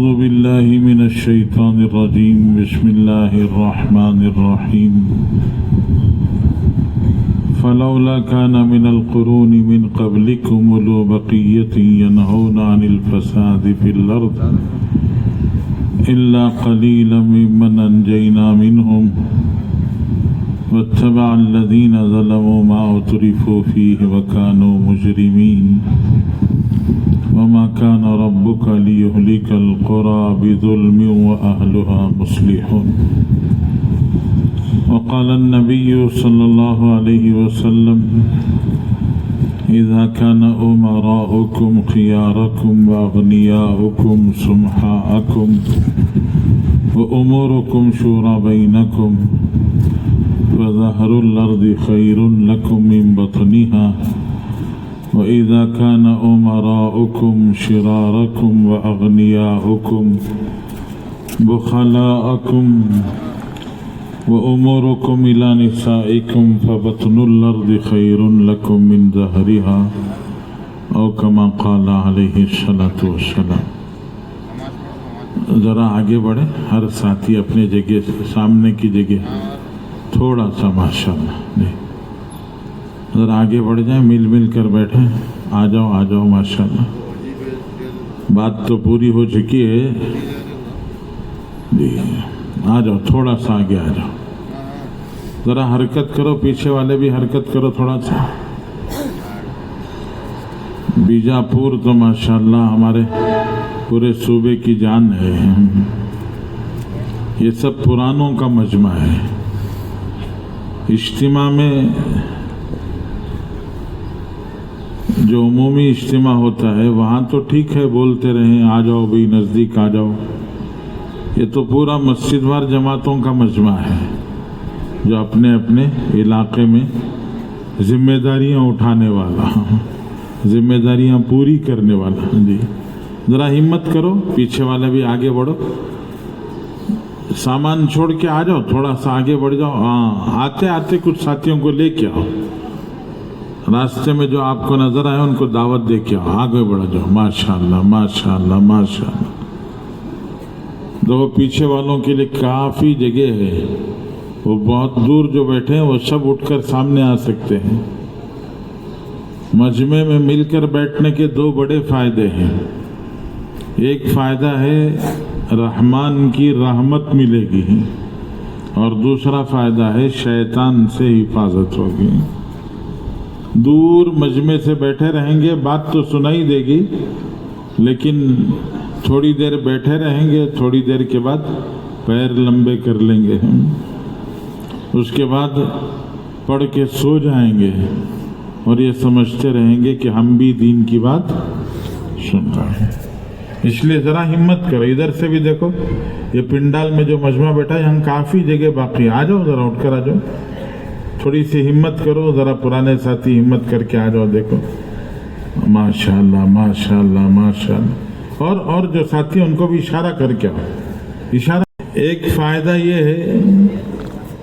أعوذ بالله من الشيطان الرجيم بسم الله الرحمن الرحيم فلولا كان من القرون من قبلكم أولو بقية ينهون عن الفساد في الأرض إلا قليلا ممن أنجينا منهم واتبع الذين ظلموا ما أترفوا فيه وكانوا مجرمين وما كان ربك ليهلك القرى بظلم وأهلها مصلحون وقال النبي صلى الله عليه وسلم إذا كان أمراؤكم خياركم وأغنياؤكم سمحاءكم وأموركم شورى بينكم فظهر الأرض خير لكم من بطنها وإذا كان أمراؤكم شراركم وأغنياؤكم بخلاءكم وأموركم إلى نسائكم فبطن الأرض خير لكم من ظهرها أو كما قال عليه الصلاة والسلام. ذرا آگے بڑھیں، ہر ساتھی اپنے جگہ سامنے کی جگہ تھوڑا سا ماشاءاللہ ذرا آگے بڑھ جائیں، مل مل کر بیٹھیں. آ جاؤ ماشاءاللہ. بات تو پوری ہو چکی ہے جی. آ جاؤ، تھوڑا سا آگے آ جاؤ، ذرا حرکت کرو، پیچھے والے بھی حرکت کرو تھوڑا سا. بیجاپور تو ماشاءاللہ ہمارے پورے صوبے کی جان ہے. یہ سب پرانوں کا مجمع ہے. اجتماع میں جو عمومی اجتماع ہوتا ہے وہاں تو ٹھیک ہے، بولتے رہیں آ جاؤ بھی، نزدیک آ جاؤ. یہ تو پورا مسجد وار جماعتوں کا مجمع ہے جو اپنے اپنے علاقے میں ذمہ داریاں اٹھانے والا، ذمہ داریاں پوری کرنے والا. جی ذرا ہمت کرو، پیچھے والے بھی آگے بڑھو، سامان چھوڑ کے آ جاؤ، تھوڑا سا آگے بڑھ جاؤ. ہاں، آتے آتے کچھ ساتھیوں کو لے کے آؤ، راستے میں جو آپ کو نظر آئے ان کو دعوت دے کے آؤ، آگے بڑھ جاؤ. ماشاءاللہ ماشاءاللہ ماشاءاللہ. دو پیچھے والوں کے لیے کافی جگہ ہے، وہ بہت دور جو بیٹھے ہیں وہ سب اٹھ کر سامنے آ سکتے ہیں. مجمع میں مل کر بیٹھنے کے دو بڑے فائدے ہیں. ایک فائدہ ہے رحمان کی رحمت ملے گی، اور دوسرا فائدہ ہے شیطان سے حفاظت ہوگی. دور مجمع سے بیٹھے رہیں گے، بات تو سنائی دے گی، لیکن تھوڑی دیر بیٹھے رہیں گے، تھوڑی دیر کے بعد پیر لمبے کر لیں گے، اس کے بعد پڑھ کے سو جائیں گے اور یہ سمجھتے رہیں گے کہ ہم بھی دین کی بات سن رہے ہیں. اس لیے ذرا ہمت کرو. ادھر سے بھی دیکھو، یہ پنڈال میں جو مجمع بیٹھا ہے یہاں کافی جگہ باقی. آ جاؤ، ذرا اٹھ کر آ جاؤ، تھوڑی سی ہمت کرو. ذرا پرانے ساتھی ہمت کر کے آ جاؤ. دیکھو ماشاءاللہ ماشاءاللہ ماشاءاللہ. اور جو ساتھی ان کو بھی اشارہ کر کے آؤ. اشارہ. ایک فائدہ یہ ہے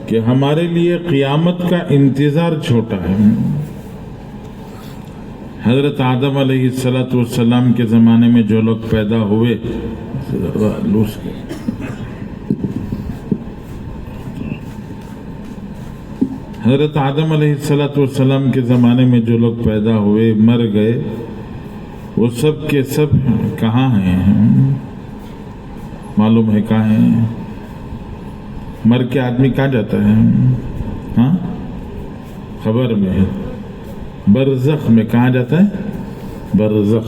کہ ہمارے لیے قیامت کا انتظار چھوٹا ہے. حضرت آدم علیہ السلام کے زمانے میں جو لوگ پیدا ہوئے، حضرت آدم علیہ السلام کے زمانے میں جو لوگ پیدا ہوئے، مر گئے، وہ سب کے سب کہاں ہیں؟ معلوم ہے کہاں ہیں؟ مر کے آدمی کہاں جاتا ہے؟ ہاں، خبر میں ہے. برزخ میں. کہاں جاتا ہے؟ برزخ.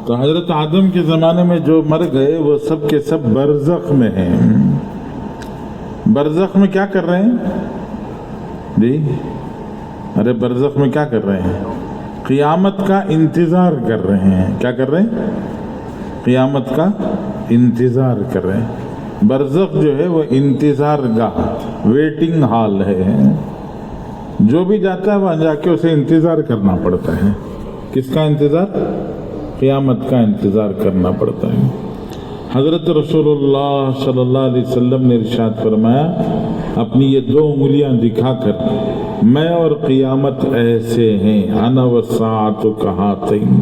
تو حضرت آدم کے زمانے میں جو مر گئے وہ سب کے سب برزخ میں ہیں. برزخ میں کیا کر رہے ہیں جی؟ ارے برزخ میں کیا کر رہے ہیں؟ قیامت کا انتظار کر رہے ہیں. کیا کر رہے ہیں؟ قیامت کا انتظار کر رہے ہیں. برزخ جو ہے وہ انتظار گاہ، ویٹنگ ہال ہے. جو بھی جاتا ہے وہاں جا کے اسے انتظار کرنا پڑتا ہے. کس کا انتظار؟ قیامت کا انتظار کرنا پڑتا ہے. حضرت رسول اللہ صلی اللہ علیہ وسلم نے ارشاد فرمایا، اپنی یہ دو انگلیاں دکھا کر، میں اور قیامت ایسے ہیں، انا والساعۃ کہاتین،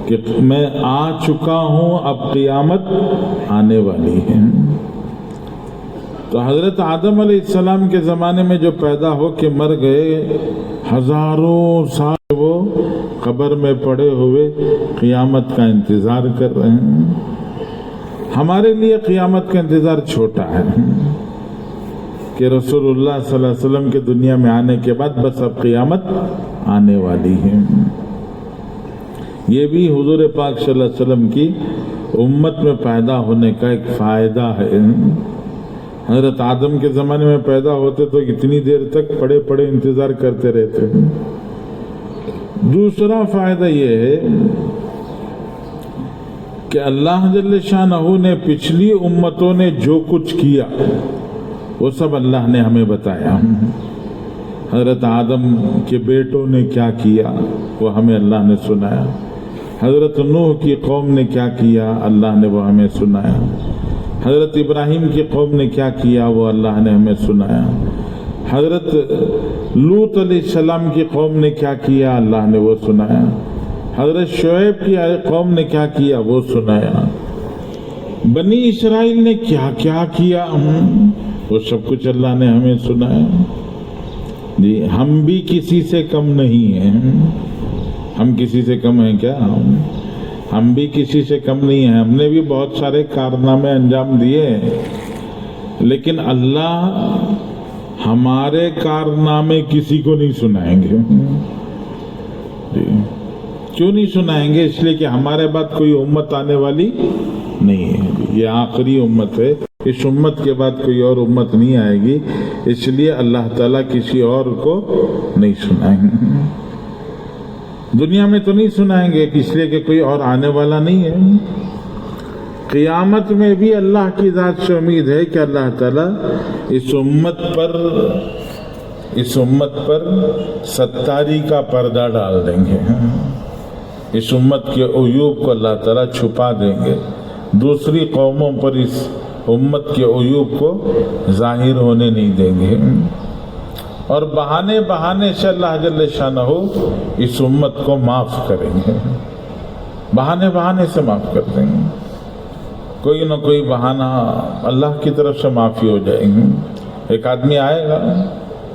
کہ میں آ چکا ہوں، اب قیامت آنے والی ہے۔ تو حضرت آدم علیہ السلام کے زمانے میں جو پیدا ہو کے مر گئے، ہزاروں سال وہ قبر میں پڑے ہوئے قیامت کا انتظار کر رہے ہیں۔ ہمارے لیے قیامت کا انتظار چھوٹا ہے کہ رسول اللہ صلی اللہ علیہ وسلم کے دنیا میں آنے کے بعد بس اب قیامت آنے والی ہے۔ یہ بھی حضور پاک صلی اللہ علیہ وسلم کی امت میں پیدا ہونے کا ایک فائدہ ہے۔ حضرت آدم کے زمانے میں پیدا ہوتے تو اتنی دیر تک پڑے پڑے انتظار کرتے رہتے۔ دوسرا فائدہ یہ ہے کہ اللہ جل شانہ نے پچھلی امتوں نے جو کچھ کیا وہ سب اللہ نے ہمیں بتایا۔ حضرت آدم کے بیٹوں نے کیا کیا وہ ہمیں اللہ نے سنایا، حضرت نوح کی قوم نے کیا کیا اللہ نے وہ ہمیں سنایا، حضرت ابراہیم کی قوم نے کیا کیا وہ اللہ نے ہمیں سنایا، حضرت لوط علیہ السلام کی قوم نے کیا کیا اللہ نے وہ سنایا، حضرت شعیب کی قوم نے کیا کیا وہ سنایا، بنی اسرائیل نے کیا کیا کیا وہ سب کچھ اللہ نے ہمیں سنایا۔ جی ہم بھی کسی سے کم نہیں ہیں۔ ہم کسی سے کم ہیں کیا؟ ہم بھی کسی سے کم نہیں ہیں۔ ہم نے بھی بہت سارے کارنامے انجام دیے، لیکن اللہ ہمارے کارنامے کسی کو نہیں سنائیں گے۔ جی کیوں نہیں سنائیں گے؟ اس لیے کہ ہمارے بعد کوئی امت آنے والی نہیں ہے، یہ آخری امت ہے، اس امت کے بعد کوئی اور امت نہیں آئے گی، اس لیے اللہ تعالیٰ کسی اور کو نہیں سنائیں گے۔ دنیا میں تو نہیں سنائیں گے اس لیے کہ کوئی اور آنے والا نہیں ہے۔ قیامت میں بھی اللہ کی ذات سے امید ہے کہ اللہ تعالیٰ اس امت پر ستاری کا پردہ ڈال دیں گے، اس امت کے عیوب کو اللہ تعالیٰ چھپا دیں گے، دوسری قوموں پر اس امت کے عیوب کو ظاہر ہونے نہیں دیں گے، اور بہانے سے اللہ جل شانہ اس امت کو معاف کریں گے، بہانے سے معاف کر دیں گے، کوئی نہ کوئی بہانہ اللہ کی طرف سے معافی ہو جائے گی۔ ایک آدمی آئے گا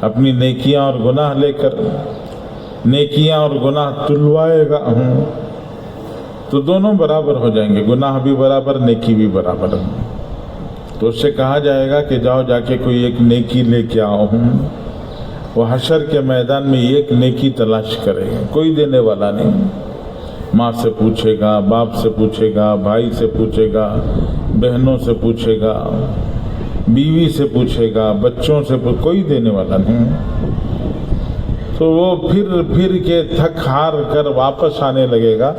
اپنی نیکیاں اور گناہ لے کر، نیکیاں اور گناہ تلوائے گا تو دونوں برابر ہو جائیں گے، گناہ بھی برابر نیکی بھی برابر۔ تو اس سے کہا جائے گا کہ جاؤ جا کے کوئی ایک نیکی لے کے آؤ۔ وہ حشر کے میدان میں ایک نیکی تلاش کرے گا، کوئی دینے والا نہیں، ماں سے پوچھے گا، باپ سے پوچھے گا، بھائی سے پوچھے گا، بہنوں سے پوچھے گا، بیوی سے پوچھے گا، بچوں سے کوئی دینے والا نہیں۔ تو وہ پھر کے تھک ہار کر واپس آنے لگے گا،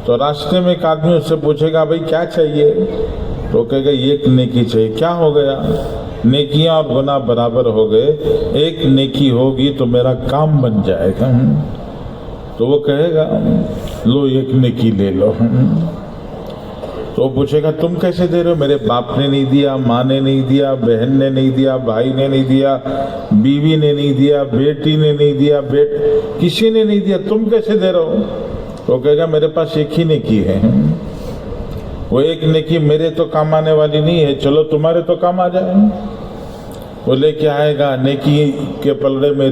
تو راستے میں ایک آدمی اس سے پوچھے گا بھائی کیا چاہیے؟ تو کہے گا ایک نیکی چاہیے۔ کیا ہو گیا؟ نیکیاں اور گناہ برابر ہو گئے، ایک نیکی ہوگی تو میرا کام بن جائے گا۔ تو وہ کہے گا لو ایک نیکی لے لو۔ تو وہ پوچھے گا تم کیسے دے رہے ہو؟ میرے باپ نے نہیں دیا، ماں نے نہیں دیا، بہن نے نہیں دیا، بھائی نے نہیں دیا، بیوی نے نہیں دیا، بیٹی نے نہیں دیا، کسی نے نہیں دیا، تم کیسے دے رہے ہو؟ تو کہے گا میرے پاس ایک ہی نیکی ہے، وہ ایک نیکی میرے تو کام آنے والی نہیں ہے، چلو تمہارے تو کام آ جائے۔ وہ لے کے آئے گا، نیکی کے پلڑے میں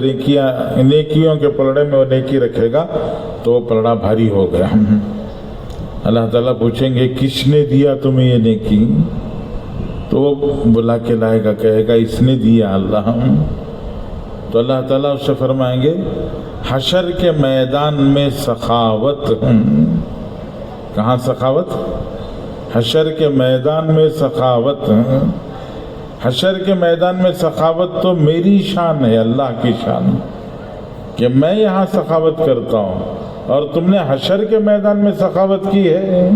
نیکیوں کے پلڑے میں وہ نیکی رکھے گا تو وہ پلڑا بھاری ہو گیا۔ اللہ تعالیٰ پوچھیں گے کس نے دیا تمہیں یہ نیکی؟ تو وہ بلا کے لائے گا، کہے گا اس نے دیا اللہ۔ تو اللہ تعالیٰ اس سے فرمائیں گے حشر کے میدان میں سخاوت۔ کہاں سخاوت؟ حشر کے میدان میں سخاوت۔ حشر کے میدان میں سخاوت تو میری شان ہے، اللہ کی شان، کہ میں یہاں سخاوت کرتا ہوں اور تم نے حشر کے میدان میں سخاوت کی ہے،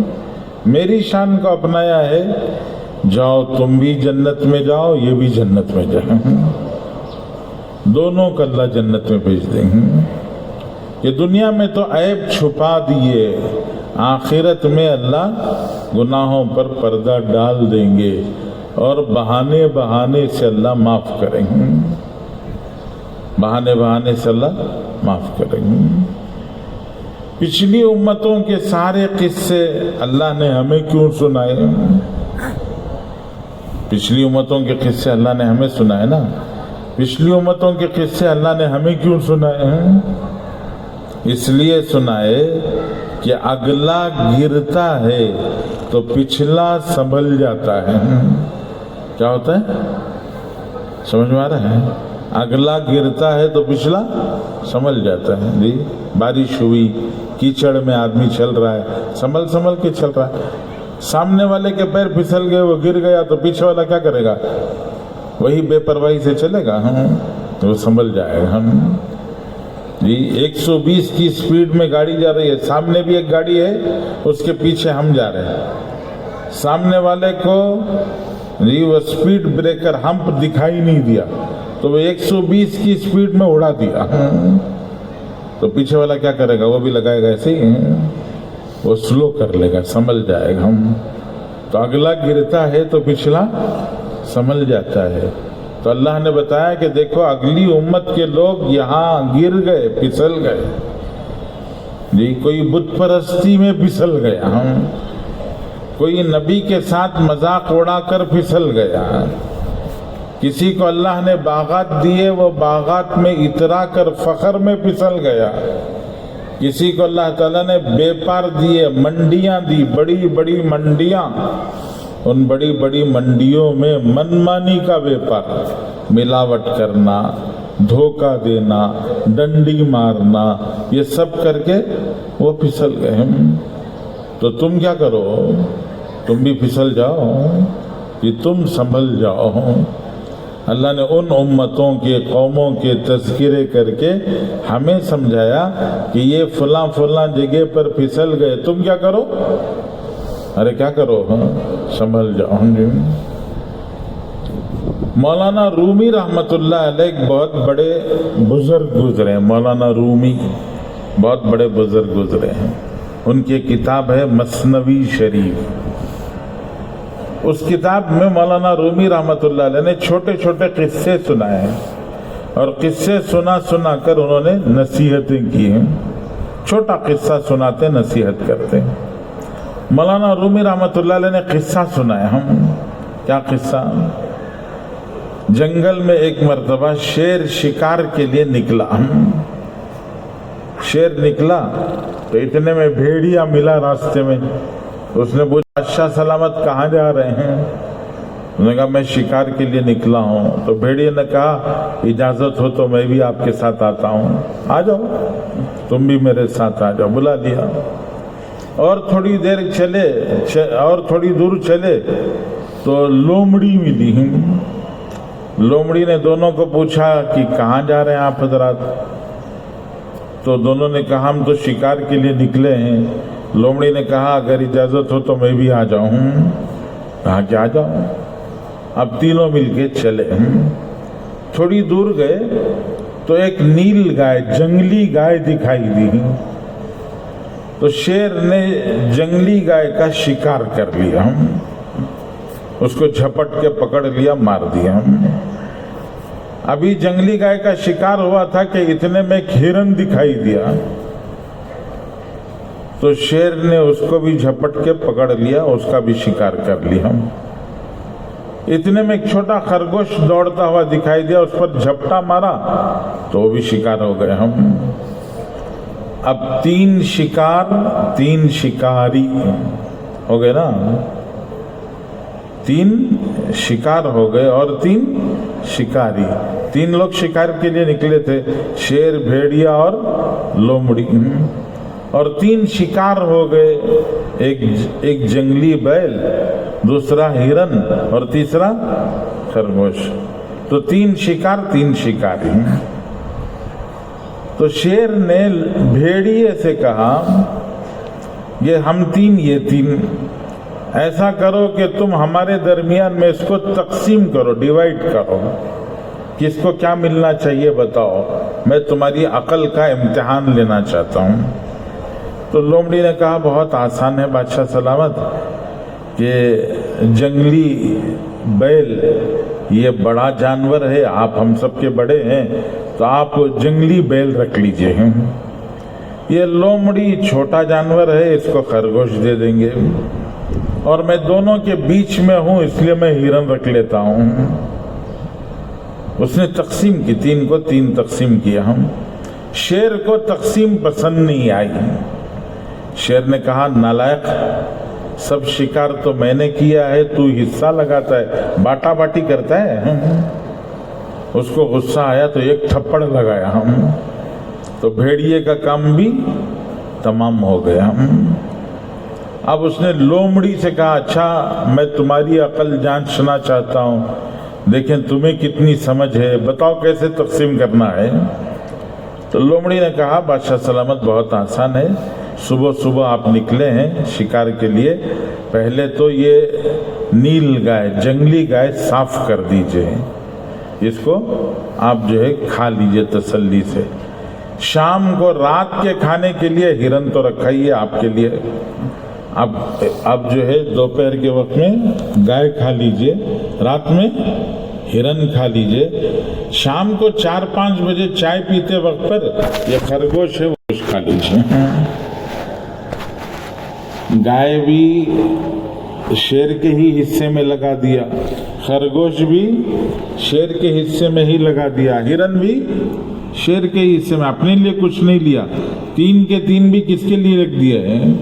میری شان کو اپنایا ہے۔ جاؤ تم بھی جنت میں جاؤ، یہ بھی جنت میں جائیں، دونوں کو اللہ جنت میں بھیج دیں گے۔ یہ دنیا میں تو عیب چھپا دیے، آخرت میں اللہ گناہوں پر پردہ ڈال دیں گے اور بہانے سے اللہ معاف کریں گے، بہانے سے اللہ معاف کریں گے۔ پچھلی امتوں کے سارے قصے اللہ نے ہمیں کیوں سنائے؟ پچھلی امتوں کے قصے اللہ نے ہمیں سنائے نا. پچھلی امتوں کے قصے اللہ نے ہمیں کیوں سنائے ہیں؟ اس لیے سنائے کہ اگلا گرتا ہے تو پچھلا سنبھل جاتا ہے. کیا ہوتا ہے؟ سمجھ میں آ رہا ہے؟ اگلا گرتا ہے تو پچھلا سنبھل جاتا ہے. جی بارش ہوئی، کیچڑ میں آدمی چل رہا ہے، سنبھل کے چل رہا ہے. سامنے والے کے پیر پھسل گئے، وہ گر گیا تو پیچھے والا کیا کرے گا؟ وہی بے پرواہی سے چلے گا، وہ سنبھل جائے گا. جی 120 کی سپیڈ میں گاڑی جا رہی ہے، سامنے بھی ایک گاڑی ہے، اس کے پیچھے ہم جا رہے ہیں. سامنے والے کو جی وہ سپیڈ بریکر ہمپ دکھائی نہیں دیا تو وہ 120 کی سپیڈ میں اڑا دیا. تو پیچھے والا کیا کرے گا؟ وہ بھی لگائے گا ایسے ہی، وہ سلو کر لے گا، سنبھل جائے گا. تو اگلا گرتا ہے تو پچھلا سنبھل جاتا ہے. تو اللہ نے بتایا کہ دیکھو اگلی امت کے لوگ یہاں گر گئے، پھسل گئے. جی کوئی بت پرستی میں پھسل گیا، کوئی نبی کے ساتھ مذاق اڑا کر پھسل گیا. کسی کو اللہ نے باغات دیے، وہ باغات میں اترا کر فخر میں پھسل گیا. کسی کو اللہ تعالیٰ نے بیپار دیے، منڈیاں دی، بڑی بڑی منڈیاں، ان بڑی بڑی منڈیوں میں منمانی کا بیپار، ملاوٹ کرنا، دھوکہ دینا، ڈنڈی مارنا، یہ سب کر کے وہ پھسل گئے. تو تم کیا کرو؟ تم بھی پھسل جاؤ کہ تم سنبھل جاؤ. اللہ نے ان امتوں کے قوموں کے تذکرے کر کے ہمیں سمجھایا کہ یہ فلاں فلاں جگہ پر پھسل گئے، تم کیا کرو؟ ارے کیا کرو؟ سنبھل جاؤ. مولانا رومی رحمت اللہ علیہ ایک بہت بڑے بزرگ گزرے ہیں. مولانا رومی بہت بڑے بزرگ گزرے ہیں. ان کی کتاب ہے مثنوی شریف. اس کتاب میں مولانا رومی رحمت اللہ علیہ نے چھوٹے چھوٹے قصے سنائے ہیں، اور قصے سنا کر انہوں نے نصیحتیں کی ہیں. چھوٹا قصہ سناتے، نصیحت کرتے. مولانا رومی رحمت اللہ علیہ نے قصہ سنایا. کیا قصہ؟ جنگل میں ایک مرتبہ شیر شکار کے لیے نکلا. شیر نکلا تو اتنے میں بھیڑیا ملا راستے میں. اس نے پوچھا بادشاہ سلامت کہاں جا رہے ہیں؟ انہوں نے کہا میں شکار کے لیے نکلا ہوں. تو بھیڑیے نے کہا اجازت ہو تو میں بھی آپ کے ساتھ آتا ہوں. آ جاؤ، تم بھی میرے ساتھ آ جاؤ. بلا لیا. اور تھوڑی دیر چلے اور تھوڑی دور چلے تو لومڑی ملی. لومڑی نے دونوں کو پوچھا کہ کہاں جا رہے ہیں آپ حضرات؟ تو دونوں نے کہا ہم تو شکار کے لیے نکلے ہیں. لومڑی نے کہا اگر اجازت ہو تو میں بھی آ جاؤں. کہا کہ آ جاؤ. اب تینوں مل کے چلے. تھوڑی دور گئے تو ایک نیل گائے، جنگلی گائے دکھائی دی. تو شیر نے جنگلی گائے کا شکار کر لیا. اس کو جھپٹ کے پکڑ لیا، مار دیا. ابھی جنگلی گائے کا شکار ہوا تھا کہ اتنے میں ایک ہرن دکھائی دیا. تو شیر نے اس کو بھی جھپٹ کے پکڑ لیا، اس کا بھی شکار کر لیا. اتنے میں ایک چھوٹا خرگوش دوڑتا ہوا دکھائی دیا، اس پر جھپٹا مارا تو وہ بھی شکار ہو گئے. اب 3 شکار 3 شکاری ہو گئے نا. 3 شکار ہو گئے اور 3 شکاری. 3 لوگ شکار کے لیے نکلے تھے، شیر، بھیڑیا اور لومڑی. اور 3 شکار ہو گئے، ایک جنگلی بیل، دوسرا ہرن اور تیسرا خرگوش. تو 3 شکار 3 شکاری. تو شیر نے بھیڑیے سے کہا یہ ہم 3 یہ 3، ایسا کرو کہ تم ہمارے درمیان میں اس کو تقسیم کرو، ڈیوائیڈ کرو، کس کو کیا ملنا چاہیے بتاؤ، میں تمہاری عقل کا امتحان لینا چاہتا ہوں. تو لومڑی نے کہا بہت آسان ہے بادشاہ سلامت، کہ جنگلی بیل یہ بڑا جانور ہے، آپ ہم سب کے بڑے ہیں، تو آپ جنگلی بیل رکھ لیجئے. یہ لومڑی چھوٹا جانور ہے، اس کو خرگوش دے دیں گے، اور میں دونوں کے بیچ میں ہوں اس لیے میں ہرن رکھ لیتا ہوں۔ اس نے تقسیم کی، 3 کو 3 تقسیم کیا۔ ہم شیر کو تقسیم پسند نہیں آئی۔ شیر نے کہا نالائق، سب شکار تو میں نے کیا ہے، تو حصہ لگاتا ہے، باٹا باٹی کرتا ہے۔ اس کو غصہ آیا تو ایک تھپڑ لگایا ہم، تو بھیڑیے کا کام بھی تمام ہو گیا۔ اب اس نے لومڑی سے کہا اچھا میں تمہاری عقل جانچنا چاہتا ہوں، دیکھیں تمہیں کتنی سمجھ ہے، بتاؤ کیسے تقسیم کرنا ہے۔ تو لومڑی نے کہا بادشاہ سلامت بہت آسان ہے، صبح صبح آپ نکلے ہیں شکار کے لیے، پہلے تو یہ نیل گائے، جنگلی گائے صاف کر دیجئے، اس کو آپ جو ہے کھا لیجئے تسلی سے۔ شام کو رات کے کھانے کے لیے ہرن تو رکھا ہی ہے آپ کے لیے، اب جو ہے دوپہر کے وقت میں گائے کھا لیجئے، رات میں ہرن کھا لیجئے، شام کو 4-5 بجے چائے پیتے وقت پر یہ خرگوش ہے وہ کھا لیجئے۔ گائے بھی شیر کے ہی حصے میں لگا دیا، خرگوش بھی شیر کے حصے میں ہی لگا دیا، ہرن بھی شیر کے حصے میں، اپنے لیے کچھ نہیں لیا، 3 کے 3 بھی کس کے لیے رکھ دیے ہیں؟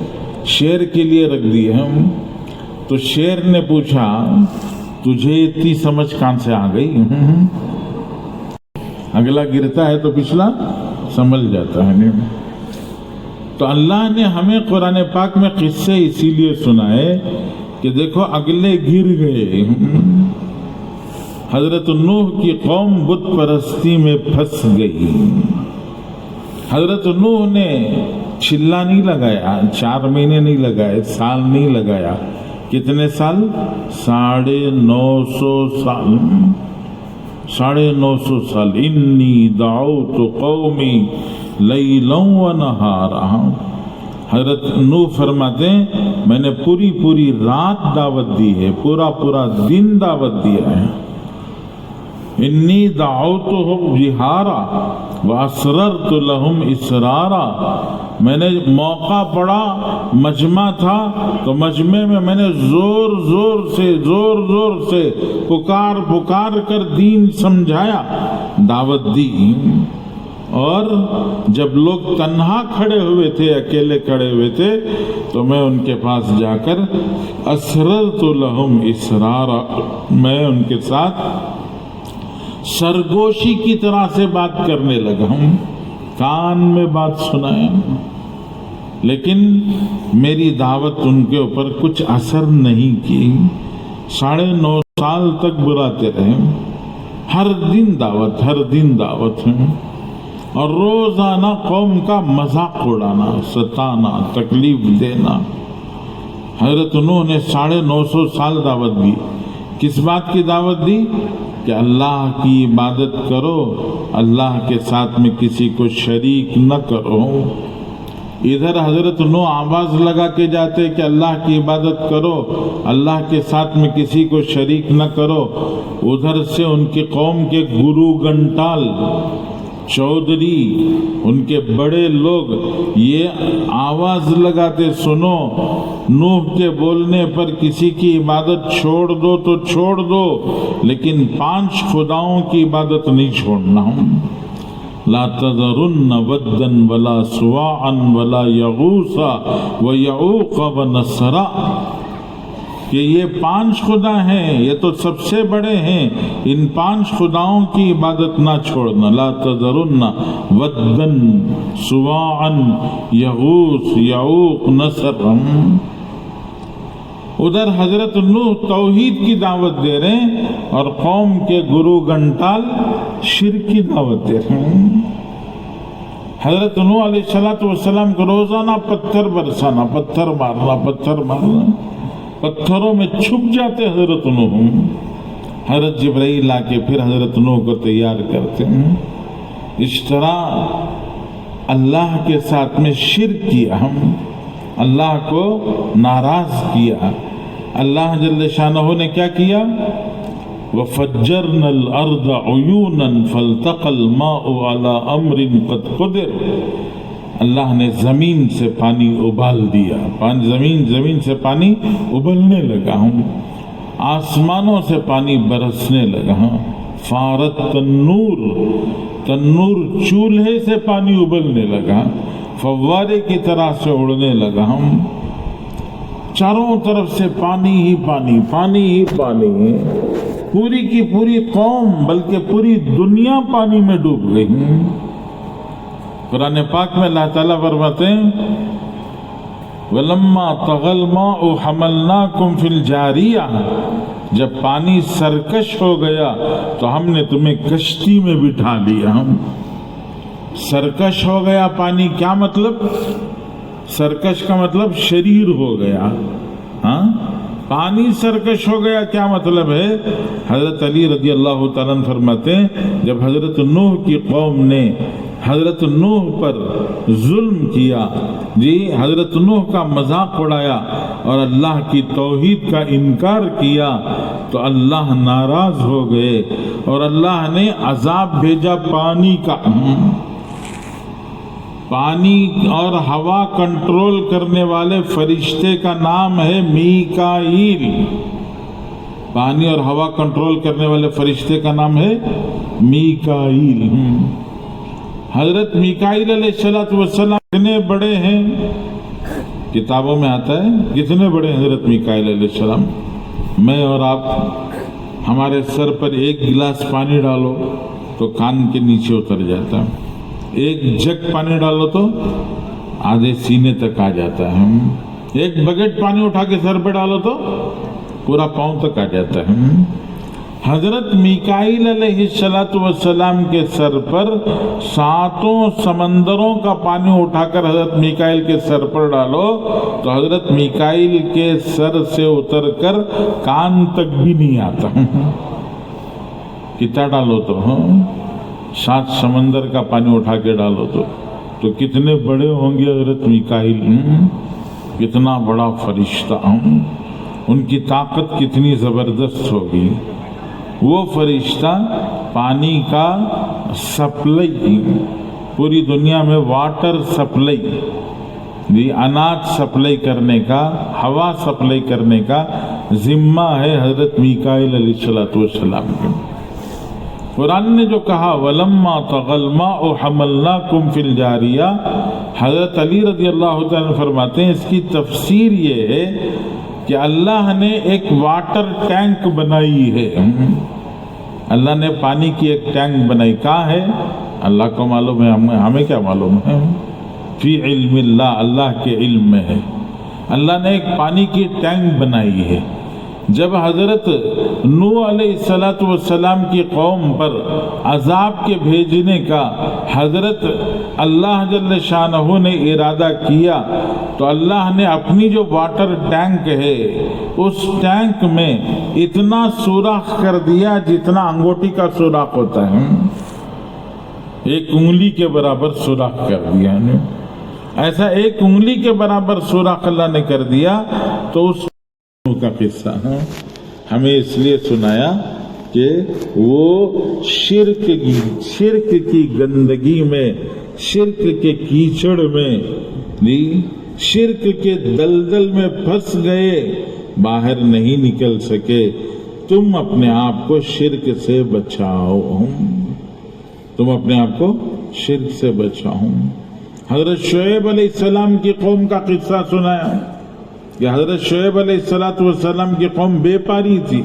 شیر کے لیے رکھ دیے ہم۔ تو شیر نے پوچھا تجھے اتنی سمجھ کہاں سے آ گئی؟ اگلا گرتا ہے تو پچھلا سنبھل جاتا ہے۔ تو اللہ نے ہمیں قرآن پاک میں قصے اسی لیے سنائے کہ دیکھو اگلے گر گئے۔ حضرت نوح کی قوم بت پرستی میں پھنس گئی۔ حضرت نوح نے چلا نہیں لگایا، 4 مہینے نہیں لگائے، سال نہیں لگایا، کتنے سال؟ 950 سال، 950 سال۔ انی دعوت قومی لیلا و نہارا۔ حضرت نوح فرماتے ہیں میں نے پوری رات دعوت دی ہے، پورا دن دعوت دیا ہے۔ انی دعوتہم جہارا واسررت لہم اسرارا۔ میں نے موقع پڑا، مجمع تھا تو مجمع میں میں نے زور زور سے پکار کر دین سمجھایا، دعوت دی۔ اور جب لوگ تنہا کھڑے ہوئے تھے، اکیلے کھڑے ہوئے تھے، تو میں ان کے پاس جا کر اسررت لہم اسرارا، میں ان کے ساتھ سرگوشی کی طرح سے بات کرنے لگا ہوں، کان میں بات سنایا، لیکن میری دعوت ان کے اوپر کچھ اثر نہیں کی۔ 9.5 سال تک براتے رہے، ہر دن دعوت ہے، اور روزانہ قوم کا مذاق اڑانا، ستانا، تکلیف دینا۔ حضرت نوح نے 950 سال دعوت دی۔ کس بات کی دعوت دی؟ کہ اللہ کی عبادت کرو، اللہ کے ساتھ میں کسی کو شریک نہ کرو۔ ادھر حضرت نوح آواز لگا کے جاتے کہ اللہ کی عبادت کرو، اللہ کے ساتھ میں کسی کو شریک نہ کرو، ادھر سے ان کی قوم کے گرو گھنٹال، چودھری، ان کے بڑے لوگ یہ آواز لگاتے سنو نوح کے بولنے پر کسی کی عبادت چھوڑ دو تو چھوڑ دو، لیکن 5 خداؤں کی عبادت نہیں چھوڑنا۔ لا تذرن ودا ولا سواعا ولا یغوث ویعوق ونسرا، کہ یہ 5 خدا ہیں، یہ تو سب سے بڑے ہیں، ان 5 خداؤں کی عبادت نہ چھوڑنا۔ لا تذرن ودا سواعا یغوث یعوق نسرا۔ ادھر حضرت نوح توحید کی دعوت دے رہے ہیں اور قوم کے گرو گھنٹال شرک کی دعوت دے رہے ہیں۔ حضرت نوح علیہ السلام کو روزانہ پتھر برسانا، پتھر مارنا، پتھروں میں چھپ جاتے حضرت نوح۔ حضرت جبرائیل آ کے پھر حضرت نوح کو تیار کرتے ہیں۔ اس طرح اللہ کے ساتھ میں شرک کیا، ہم اللہ کو ناراض کیا۔ اللہ جل شانہ نے کیا کیا؟ وَفَجَّرْنَا الْأَرْضَ عُيُونًا فَالْتَقَى الْمَاءُ عَلَى أَمْرٍ قَدْ قُدِرَ۔ اللہ نے زمین سے پانی ابال دیا، زمین سے پانی ابلنے لگا، آسمانوں سے پانی برسنے لگا، فارت تنور چولہے سے پانی ابلنے لگا، فوارے کی طرح سے اڑنے لگا، چاروں طرف سے پانی ہی پانی، پوری کی پوری قوم بلکہ پوری دنیا پانی میں ڈوب گئی۔ قرآن پاک میں اللہ تعالیٰ فرماتے ہیں وَلَمَّا طَغَى الْمَاءُ حَمَلْنَاكُمْ فِي الْجَارِيَةِ، جب پانی سرکش ہو گیا تو ہم نے تمہیں کشتی میں بٹھا لیا۔ سرکش ہو گیا پانی، کیا مطلب؟ سرکش کا مطلب شریر ہو گیا، ہاں پانی سرکش ہو گیا کیا مطلب ہے؟ حضرت علی رضی اللہ تعالیٰ عنہ فرماتے ہیں جب حضرت نوح کی قوم نے حضرت نوح پر ظلم کیا، حضرت نوح کا مذاق اڑایا اور اللہ کی توحید کا انکار کیا تو اللہ ناراض ہو گئے اور اللہ نے عذاب بھیجا پانی کا۔ پانی اور ہوا کنٹرول کرنے والے فرشتے کا نام ہے میکائیل۔ پانی اور ہوا کنٹرول کرنے والے فرشتے کا نام ہے میکائیل۔ حضرت میکائیل علیہ السلام کتنے بڑے ہیں؟ کتابوں میں آتا ہے کتنے بڑے ہیں حضرت میکائیل علیہ السلام؟ میں اور آپ، ہمارے سر پر ایک گلاس پانی ڈالو تو کان کے نیچے اتر جاتا ہے، ایک جگ پانی ڈالو تو آدھے سینے تک آ جاتا ہے، ایک بکیٹ پانی اٹھا کے سر پہ ڈالو تو پورا پاؤں تک آ جاتا ہے۔ حضرت میکائیل علیہ السلام کے سر پر 7 سمندروں کا پانی اٹھا کر حضرت میکائیل کے سر پر ڈالو تو حضرت میکائیل کے سر سے اتر کر کان تک بھی نہیں آتا۔ کتنا ڈالو تو 7 سمندر کا پانی اٹھا کے ڈالو تو کتنے بڑے ہوں گے حضرت میکائیل، کتنا بڑا فرشتہ، ان کی طاقت کتنی زبردست ہوگی۔ وہ فرشتہ پانی کا سپلائی، پوری دنیا میں واٹر سپلائی، اناج سپلائی کرنے کا، ہوا سپلائی کرنے کا ذمہ ہے حضرت میکائیل علیہ السلام کے۔ قرآن نے جو کہا وَلَمَّا طَغَى الْمَاءُ حَمَلْنَاكُمْ فِي الْجَارِيَةِ، حضرت علی رضی اللہ تعالیٰ فرماتے ہیں اس کی تفسیر یہ ہے کہ اللہ نے ایک واٹر ٹینک بنائی ہے، اللہ نے پانی کی ایک ٹینک بنائی۔ کہاں ہے؟ اللہ کو معلوم ہے، ہمیں کیا معلوم ہے؟ فی علم اللہ، اللہ کے علم میں ہے۔ اللہ نے ایک پانی کی ٹینک بنائی ہے۔ جب حضرت نوح علیہ السلام کی قوم پر عذاب کے بھیجنے کا حضرت اللہ جل شانہ نے ارادہ کیا تو اللہ نے اپنی جو واٹر ٹینک ہے اس ٹینک میں اتنا سوراخ کر دیا جتنا انگوٹھی کا سوراخ ہوتا ہے، ایک انگلی کے برابر سوراخ کر دیا نے، ایسا ایک انگلی کے برابر سوراخ اللہ نے کر دیا۔ تو اس کا قصہ ہمیں اس لیے سنایا کہ وہ شرک کی گندگی میں، شرک کے کیچڑ میں، شرک کے دلدل میں پھنس گئے، باہر نہیں نکل سکے۔ تم اپنے آپ کو شرک سے بچاؤ، تم اپنے آپ کو شرک سے بچاؤ۔ حضرت شعیب علیہ السلام کی قوم کا قصہ سنایا کہ حضرت شعیب علیہ السلام کی قوم بے پاری تھی،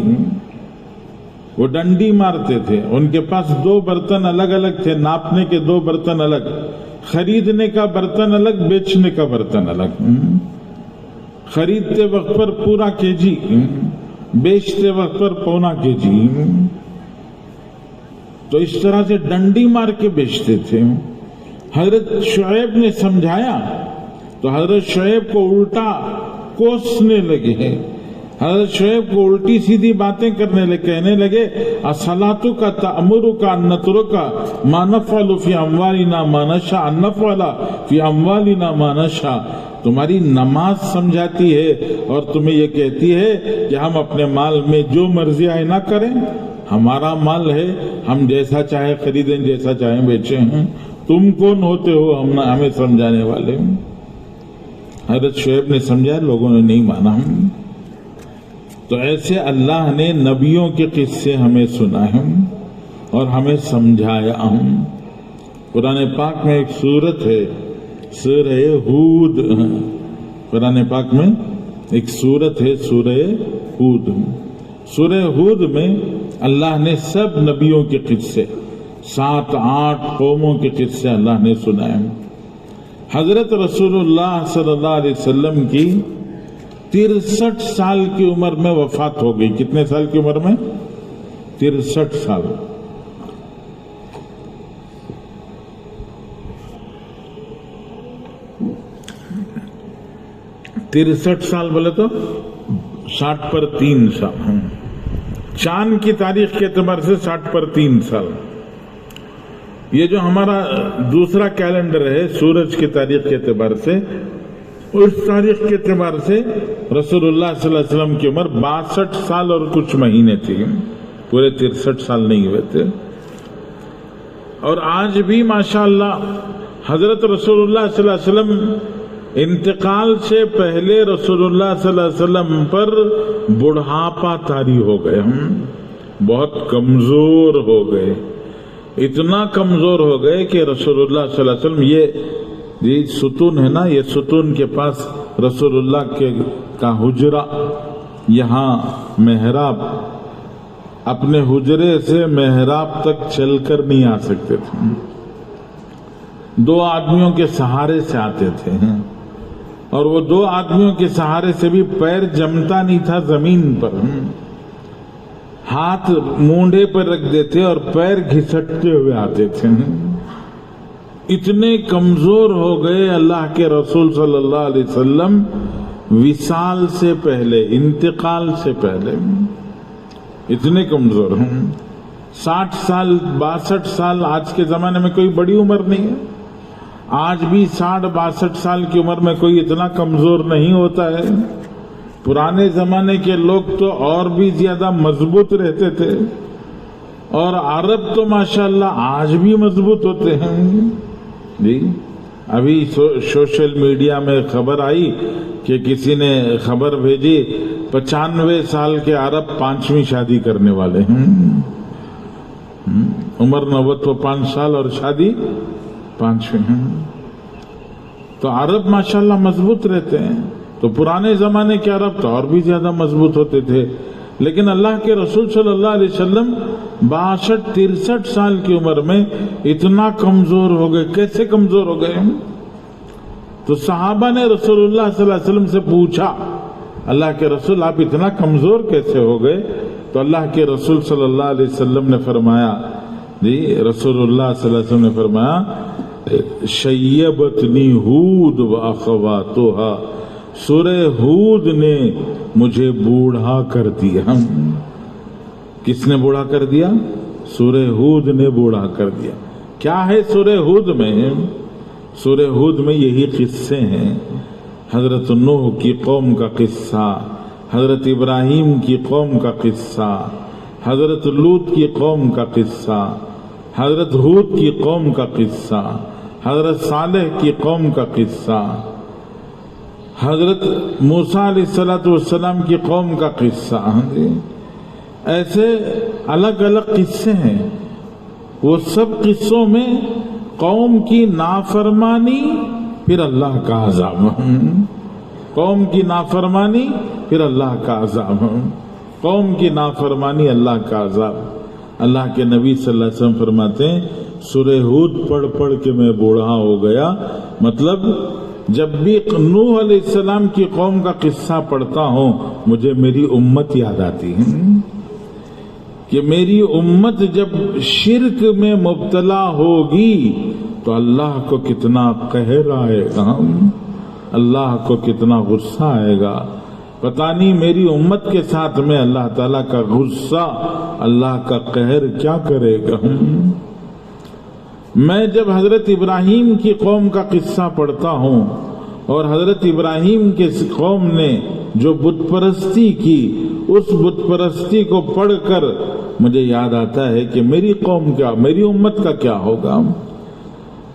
وہ ڈنڈی مارتے تھے، ان کے پاس 2 برتن الگ الگ تھے، ناپنے کے 2 برتن الگ، خریدنے کا برتن الگ، بیچنے کا برتن الگ، خریدتے وقت پر پورا کیجی، بیچتے وقت پر پونا کیجی، تو اس طرح سے ڈنڈی مار کے بیچتے تھے۔ حضرت شعیب نے سمجھایا تو حضرت شعیب کو الٹا کوسنے لگے، حضرت شعیب کو الٹی سیدھی باتیں کرنے لگے، کہنے لگے الصلاۃ تأمرک ان نترک ما نفعل فی اموالنا ما نشاء ان نفعل فی اموالنا ما نشاء، تمہاری نماز سمجھاتی ہے اور تمہیں یہ کہتی ہے کہ ہم اپنے مال میں جو مرضی آئے نہ کریں، ہمارا مال ہے، ہم جیسا چاہے خریدیں جیسا چاہے بیچیں ہیں، تم کون ہوتے ہو ہمیں سمجھانے والے؟ حضرت شعیب نے سمجھا، لوگوں نے نہیں مانا. تو ایسے اللہ نے نبیوں کے قصے ہمیں سنائے اور ہمیں سمجھایا. قرآن پاک میں ایک سورت ہے سورہ ہود. قرآن پاک میں ایک سورت ہے سورہ ہود. سورہ ہود میں اللہ نے سب نبیوں کے قصے 7-8 قوموں کے قصے اللہ نے سنائے. حضرت رسول اللہ صلی اللہ علیہ وسلم کی 63 سال کی عمر میں وفات ہو گئی. کتنے سال کی عمر میں؟ 63 سال. ترسٹھ سال بولے تو 60 پر 3 سال. چاند کی تاریخ کے اعتبار سے 60 پر 3 سال. یہ جو ہمارا دوسرا کیلنڈر ہے سورج کی تاریخ کے اعتبار سے، اس تاریخ کے اعتبار سے رسول اللہ صلی اللہ علیہ وسلم کی عمر 62 سال اور کچھ مہینے تھی. پورے 63 سال نہیں ہوئے تھے. اور آج بھی ماشاءاللہ حضرت رسول اللہ صلی اللہ علیہ وسلم انتقال سے پہلے رسول اللہ صلی اللہ علیہ وسلم پر بڑھاپا طاری ہو گئے. بہت کمزور ہو گئے. اتنا کمزور ہو گئے کہ رسول اللہ صلی اللہ علیہ وسلم یہ ستون ہے نا، یہ ستون کے پاس رسول اللہ کا حجرہ، یہاں محراب، اپنے حجرے سے محراب تک چل کر نہیں آ سکتے تھے. 2 آدمیوں کے سہارے سے آتے تھے، اور وہ 2 آدمیوں کے سہارے سے بھی پیر جمتا نہیں تھا زمین پر. ہاتھ مونڈے پر رکھ دیتے اور پیر گھسٹتے ہوئے آتے تھے. اتنے کمزور ہو گئے اللہ کے رسول صلی اللہ علیہ وسلم وصال سے پہلے، انتقال سے پہلے. اتنے کمزور. 60 سال 62 سال آج کے زمانے میں کوئی بڑی عمر نہیں ہے. آج بھی 60-62 سال کی عمر میں کوئی اتنا کمزور نہیں ہوتا ہے. پرانے زمانے کے لوگ تو اور بھی زیادہ مضبوط رہتے تھے، اور عرب تو ماشاءاللہ آج بھی مضبوط ہوتے ہیں. جی ابھی سوشل میڈیا میں خبر آئی کہ کسی نے خبر بھیجی 95 سال کے عرب 5ویں شادی کرنے والے ہیں. عمر 95 سال اور شادی 5ویں ہیں. تو عرب ماشاءاللہ مضبوط رہتے ہیں. تو پرانے زمانے کے عرب تو اور بھی زیادہ مضبوط ہوتے تھے. لیکن اللہ کے رسول صلی اللہ علیہ وسلم 62-63 سال کی عمر میں اتنا کمزور ہو گئے. کیسے کمزور ہو گئے؟ تو صحابہ نے رسول اللہ صلی اللہ علیہ وسلم سے پوچھا، اللہ کے رسول آپ اتنا کمزور کیسے ہو گئے؟ تو اللہ کے رسول صلی اللہ علیہ وسلم نے فرمایا، جی رسول اللہ صلی اللہ علیہ وسلم نے فرمایا شیبتنی ہود و اخواتھا، سورہ ہود نے مجھے بوڑھا کر دیا. کس نے بوڑھا کر دیا؟ سورہ ہود نے بوڑھا کر دیا. کیا ہے سورہ ہود میں؟ سورہ ہود میں یہی قصے ہیں. حضرت نوح کی قوم کا قصہ، حضرت ابراہیم کی قوم کا قصہ، حضرت لوط کی قوم کا قصہ، حضرت ہود کی قوم کا قصہ، حضرت صالح کی قوم کا قصہ، حضرت موسیٰ علیہ السلام کی قوم کا قصہ. ایسے الگ الگ قصے ہیں. وہ سب قصوں میں قوم کی نافرمانی پھر اللہ کا عذاب. قوم کی نافرمانی پھر اللہ کا عذاب. قوم کی نافرمانی اللہ کا عذاب. اللہ کے نبی صلی اللہ علیہ وسلم فرماتے ہیں سورہ ہود پڑھ پڑھ کے میں بوڑھا ہو گیا. مطلب جب بھی نوح علیہ السلام کی قوم کا قصہ پڑھتا ہوں مجھے میری امت یاد آتی ہے کہ میری امت جب شرک میں مبتلا ہوگی تو اللہ کو کتنا قہر آئے گا، اللہ کو کتنا غصہ آئے گا. پتہ نہیں میری امت کے ساتھ میں اللہ تعالیٰ کا غصہ، اللہ کا قہر کیا کرے گا. میں جب حضرت ابراہیم کی قوم کا قصہ پڑھتا ہوں اور حضرت ابراہیم کے قوم نے جو بت پرستی کی، اس بت پرستی کو پڑھ کر مجھے یاد آتا ہے کہ میری قوم کیا، میری امت کا کیا ہوگا.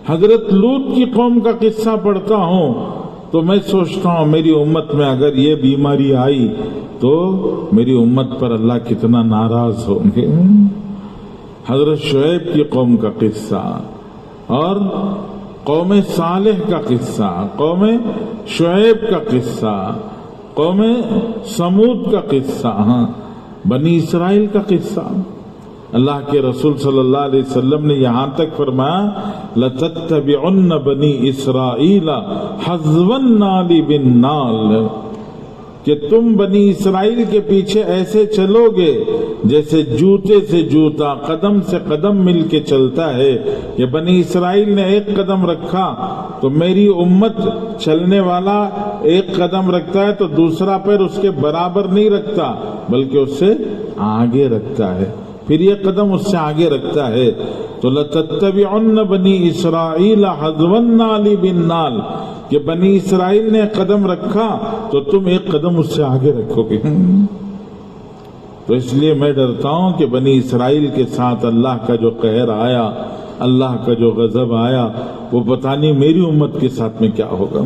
حضرت لوط کی قوم کا قصہ پڑھتا ہوں تو میں سوچتا ہوں میری امت میں اگر یہ بیماری آئی تو میری امت پر اللہ کتنا ناراض ہوں گے. حضرت شعیب کی قوم کا قصہ اور قوم صالح کا قصہ، قوم شعیب کا قصہ، قوم سمود کا قصہ، بنی اسرائیل کا قصہ. اللہ کے رسول صلی اللہ علیہ وسلم نے یہاں تک فرمایا لَتَتَّبِعُنَّ بَنِي إِسْرَائِيلَ حَذْوَ النَّالِ بِالنَّالِ، کہ تم بنی اسرائیل کے پیچھے ایسے چلو گے جیسے جوتے سے جوتا، قدم سے قدم مل کے چلتا ہے. کہ بنی اسرائیل نے ایک قدم رکھا تو میری امت چلنے والا ایک قدم رکھتا ہے تو دوسرا پیر اس کے برابر نہیں رکھتا بلکہ اس سے آگے رکھتا ہے، پھر یہ قدم اس سے آگے رکھتا ہے. تو لَتَتَّبِعُنَّ بَنِي إِسْرَائِيلَ حَذْوَ النَّالِ بِالنَّالِ، کہ بنی اسرائیل نے قدم رکھا تو تم ایک قدم اس سے آگے رکھو گے. تو اس لیے میں ڈرتا ہوں کہ بنی اسرائیل کے ساتھ اللہ کا جو قہر آیا، اللہ کا جو غضب آیا، وہ پتہ نہیں میری امت کے ساتھ میں کیا ہوگا.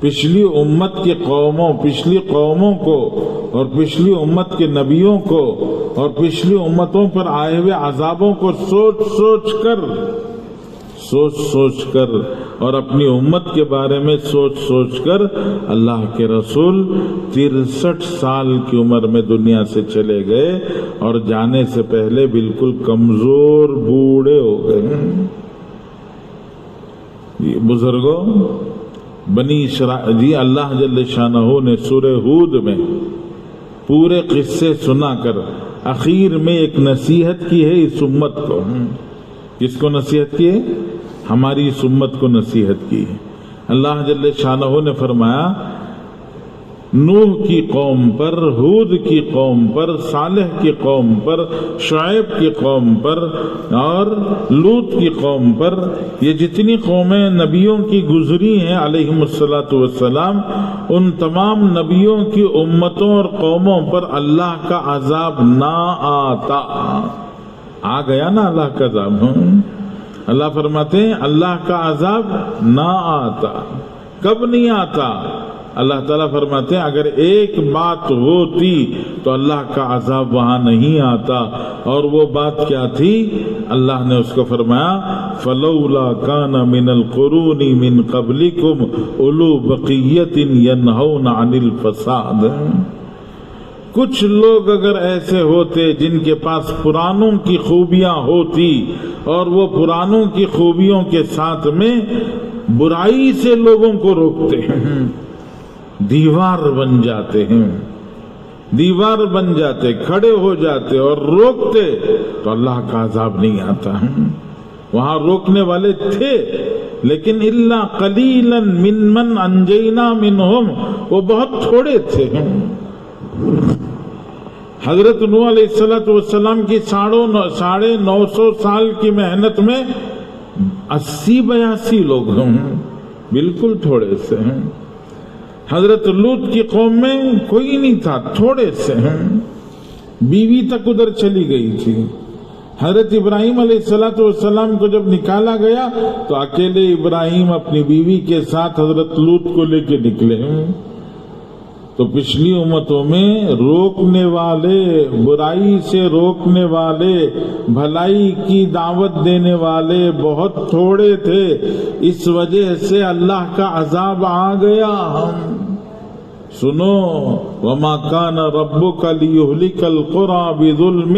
پچھلی امت کے قوموں، پچھلی قوموں کو اور پچھلی امت کے نبیوں کو اور پچھلی امتوں پر آئے ہوئے عذابوں کو سوچ سوچ کر اور اپنی امت کے بارے میں سوچ کر اللہ کے رسول 63 سال کی عمر میں دنیا سے چلے گئے اور جانے سے پہلے بالکل کمزور بوڑھے ہو گئے. بزرگوں، بنی اسرائیل جی اللہ جل شانہ نے سورہ ہود میں پورے قصے سنا کر اخیر میں ایک نصیحت کی ہے اس امت کو. کس کو نصیحت کی ہے؟ ہماری اس امت کو نصیحت کی ہے. اللہ جل شانہ نے فرمایا نوح کی قوم پر، ہود کی قوم پر، صالح کی قوم پر، شعیب کی قوم پر اور لوط کی قوم پر، یہ جتنی قومیں نبیوں کی گزری ہیں علیہم الصلاۃ والسلام، ان تمام نبیوں کی امتوں اور قوموں پر اللہ کا عذاب نہ آتا. آ گیا نا اللہ کا عذاب. اللہ فرماتے ہیں اللہ کا عذاب نہ آتا. کب نہیں آتا؟ اللہ تعالیٰ فرماتے ہیں اگر ایک بات ہوتی تو اللہ کا عذاب وہاں نہیں آتا. اور وہ بات کیا تھی؟ اللہ نے اس کو فرمایا فَلَوْلَا كَانَ مِنَ الْقُرُونِ مِنْ قَبْلِكُمْ أُولُو بَقِيَّةٍ يَنْهَوْنَ عَنِ الْفَسَادِ. کچھ لوگ اگر ایسے ہوتے جن کے پاس پرانوں کی خوبیاں ہوتی اور وہ پرانوں کی خوبیوں کے ساتھ میں برائی سے لوگوں کو روکتے ہیں، دیوار بن جاتے ہیں، دیوار بن جاتے، کھڑے ہو جاتے اور روکتے، تو اللہ کا عذاب نہیں آتا. وہاں روکنے والے تھے لیکن الا قلیلا ممن انجینا منہم، وہ بہت تھوڑے تھے. حضرت نوح علیہ السلام کی 950 سال کی محنت میں 80-82 لوگ ہیں، بالکل تھوڑے سے ہیں. حضرت لوط کی قوم میں کوئی نہیں تھا، تھوڑے سے ہیں، بیوی تک ادھر چلی گئی تھی. حضرت ابراہیم علیہ السلام کو جب نکالا گیا تو اکیلے ابراہیم اپنی بیوی کے ساتھ حضرت لوط کو لے کے نکلے. تو پچھلی امتوں میں روکنے والے، برائی سے روکنے والے، بھلائی کی دعوت دینے والے بہت تھوڑے تھے. اس وجہ سے اللہ کا عذاب آ گیا. سنو وما کان ربک لیہلک القری بظلم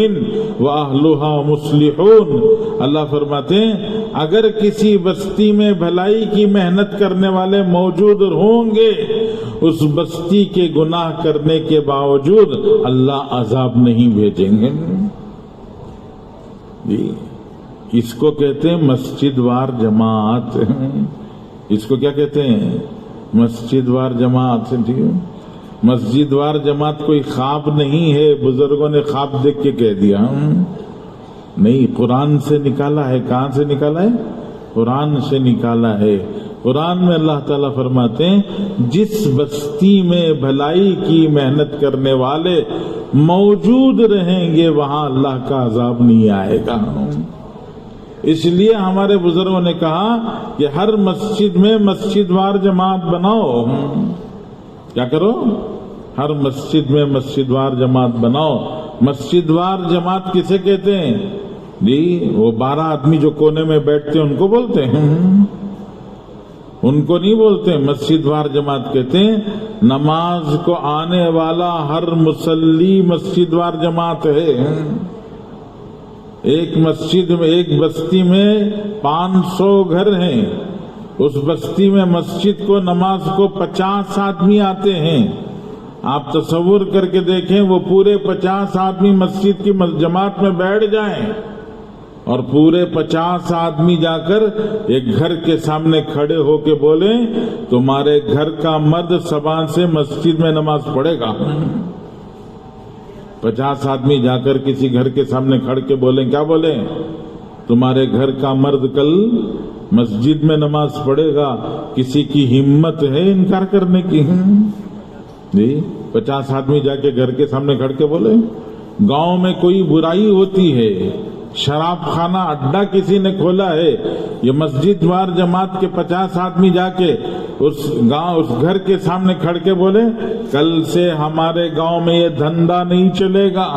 واہلھا مصلحون. اللہ فرماتے ہیں اگر کسی بستی میں بھلائی کی محنت کرنے والے موجود ہوں گے، اس بستی کے گناہ کرنے کے باوجود اللہ عذاب نہیں بھیجیں گے. جی اس کو کہتے ہیں مسجد وار جماعت. اس کو کیا کہتے ہیں؟ مسجد وار جماعت. ٹھیک ہے، مسجد وار جماعت کوئی خواب نہیں ہے بزرگوں نے خواب دیکھ کے کہہ دیا. نہیں، قرآن سے نکالا ہے. کہاں سے نکالا ہے؟ قرآن سے نکالا ہے. قرآن میں اللہ تعالیٰ فرماتے ہیں جس بستی میں بھلائی کی محنت کرنے والے موجود رہیں گے وہاں اللہ کا عذاب نہیں آئے گا. اس لیے ہمارے بزرگوں نے کہا کہ ہر مسجد میں مسجد وار جماعت بناؤ. کیا کرو؟ ہر مسجد میں مسجد وار جماعت بناؤ. مسجد وار جماعت کسے کہتے ہیں جی؟ وہ 12 آدمی جو کونے میں بیٹھتے ہیں ان کو بولتے ہیں. ان کو نہیں بولتے. مسجد وار جماعت کہتے ہیں نماز کو آنے والا ہر مصلی مسجد وار جماعت ہے. ایک مسجد میں ایک بستی میں 500 گھر ہیں. اس بستی میں مسجد کو نماز کو 50 آدمی آتے ہیں. آپ تصور کر کے دیکھیں وہ پورے 50 آدمی مسجد کی جماعت میں بیٹھ جائیں اور پورے 50 آدمی جا کر ایک گھر کے سامنے کھڑے ہو کے بولیں تمہارے گھر کا مرد زبان سے مسجد میں نماز پڑھے گا. 50 آدمی جا کر کسی گھر کے سامنے کھڑ کے بولیں, کیا بولیں؟ تمہارے گھر کا مرد کل مسجد میں نماز پڑھے گا. کسی کی ہمت ہے انکار کرنے کی؟ جی 50 آدمی جا کے گھر کے سامنے کھڑ کے بولے. گاؤں میں کوئی برائی ہوتی ہے, شراب خانہ اڈا کسی نے کھولا ہے, یہ مسجد وار جماعت کے 50 آدمی جا کے اس گھر کے سامنے کھڑ کے بولے کل سے ہمارے گاؤں میں یہ دھندا نہیں چلے گا,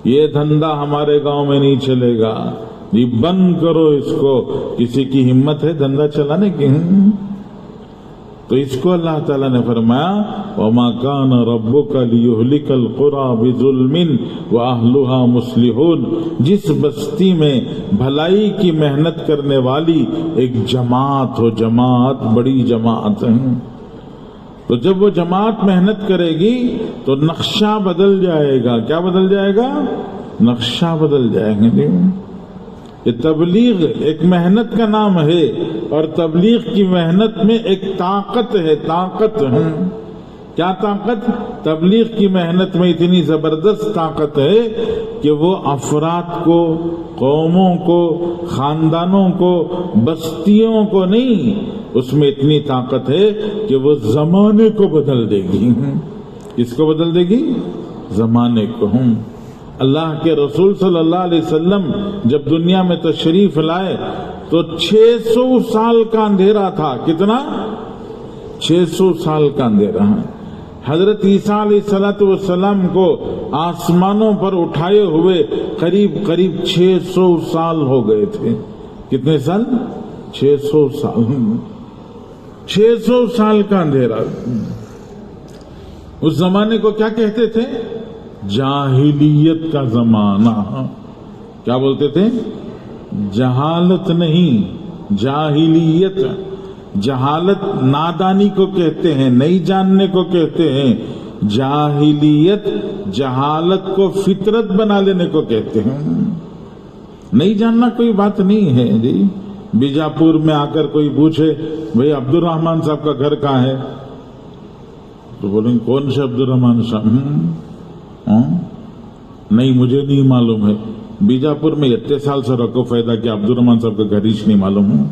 یہ دھندا ہمارے گاؤں میں نہیں چلے گا, یہ بند کرو اس کو. کسی کی ہمت ہے دھندا چلانے کی؟ تو اس کو اللہ تعالیٰ نے فرمایا وَمَا كَانَ رَبُّكَ لِيُهْلِكَ الْقُرَى بِظُلْمٍ وَأَهْلُهَا مُصْلِحُونَ. جس بستی میں بھلائی کی محنت کرنے والی ایک جماعت ہو, جماعت بڑی جماعت ہے, تو جب وہ جماعت محنت کرے گی تو نقشہ بدل جائے گا. کیا بدل جائے گا؟ نقشہ بدل جائیں گے. یہ تبلیغ ایک محنت کا نام ہے اور تبلیغ کی محنت میں ایک طاقت ہے. طاقت ہے کیا؟ طاقت تبلیغ کی محنت میں اتنی زبردست طاقت ہے کہ وہ افراد کو, قوموں کو, خاندانوں کو, بستیوں کو نہیں, اس میں اتنی طاقت ہے کہ وہ زمانے کو بدل دے گی. کس کو بدل دے گی؟ زمانے کو. اللہ کے رسول صلی اللہ علیہ وسلم جب دنیا میں تشریف لائے تو 600 سال کا اندھیرا تھا. کتنا؟ 600 سال کا اندھیرا. حضرت عیسیٰ علیہ السلام کو آسمانوں پر اٹھائے ہوئے قریب 600 سال ہو گئے تھے. کتنے سال؟ 600 سال. 600 سال کا اندھیرا. اس زمانے کو کیا کہتے تھے؟ جاہلیت کا زمانہ. کیا بولتے تھے؟ جہالت نہیں, جاہلیت. جہالت نادانی کو کہتے ہیں, نہیں جاننے کو کہتے ہیں. جاہلیت جہالت کو فطرت بنا لینے کو کہتے ہیں. نہیں جاننا کوئی بات نہیں ہے جی. بیجاپور میں آ کر کوئی پوچھے بھئی عبد الرحمان صاحب کا گھر کہاں ہے, تو بولیں کون سے عبد الرحمان صاحب؟ نہیں مجھے نہیں معلوم ہے. بیجاپور میں اتنے سال سے رکھو فائدہ کہ عبد الرحمان صاحب کا گھر ہی نہیں معلوم ہے.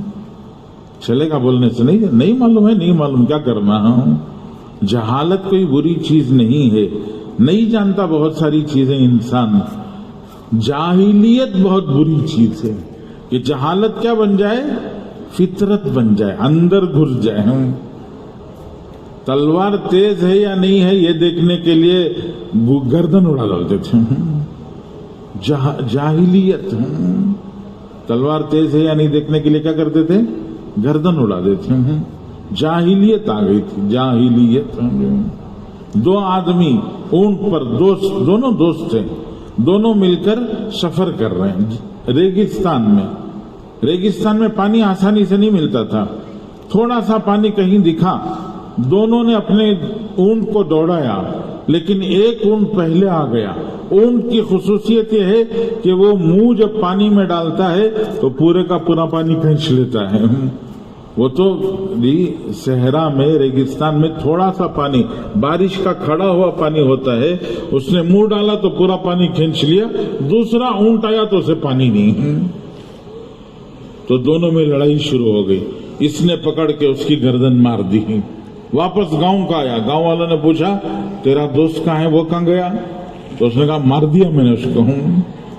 چلے گا بولنے سے؟ نہیں معلوم ہے, نہیں معلوم, کیا کرنا. جہالت کوئی بری چیز نہیں ہے, نہیں جانتا بہت ساری چیزیں انسان. جاہلیت بہت بری چیز ہے کہ جہالت کیا بن جائے؟ فطرت بن جائے, اندر گھس جائے. تلوار تیز ہے یا نہیں ہے یہ دیکھنے کے لیے گردن اڑا ڈالتے تھے. جاہلیت. تلوار تیز ہے یا نہیں دیکھنے کے لیے کیا کرتے تھے؟ گردن اڑا دیتے. جاہلیت آ گئی تھی. جاہلیت. 2 آدمی اونٹ پر دونوں دوست تھے, دونوں مل کر سفر کر رہے ہیں ریگستان میں. ریگستان میں پانی آسانی سے نہیں ملتا تھا. تھوڑا سا پانی کہیں دکھا, دونوں نے اپنے اونٹ کو دوڑایا, لیکن ایک اونٹ پہلے آ گیا. اونٹ کی خصوصیت یہ ہے کہ وہ منہ جب پانی میں ڈالتا ہے تو پورے کا پورا پانی کھینچ لیتا ہے. وہ تو صحرا میں, ریگستان میں تھوڑا سا پانی, بارش کا کھڑا ہوا پانی ہوتا ہے, اس نے منہ ڈالا تو پورا پانی کھینچ لیا. دوسرا اونٹ آیا تو اسے پانی نہیں, تو دونوں میں لڑائی شروع ہو گئی. اس نے پکڑ کے اس کی گردن مار دی. واپس گاؤں کا آیا, گاؤں والوں نے پوچھا تیرا دوست کہاں ہے, وہ کہاں گیا؟ تو اس نے کہا مار دیا میں نے اس کو.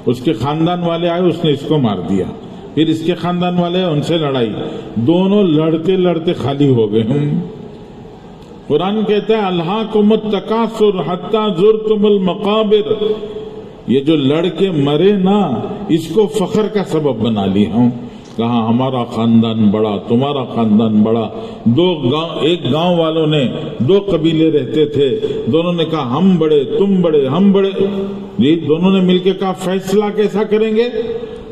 اس کے خاندان والے آئے، اس نے اس کو مار دیا، پھر اس کے خاندان والے ان سے لڑائی، دونوں لڑتے لڑتے خالی ہو گئے۔ قرآن کہتا ہے الہاکم التکاثر حتی زرتم المقابر، یہ جو لڑکے مرے نا اس کو فخر کا سبب بنا لی ہوں، کہا ہمارا خاندان بڑا، تمہارا خاندان بڑا۔ ایک گاؤں والوں نے، دو قبیلے رہتے تھے، دونوں نے کہا ہم بڑے تم بڑے ہم بڑے، یہ دونوں نے مل کے کہا فیصلہ کیسا کریں گے،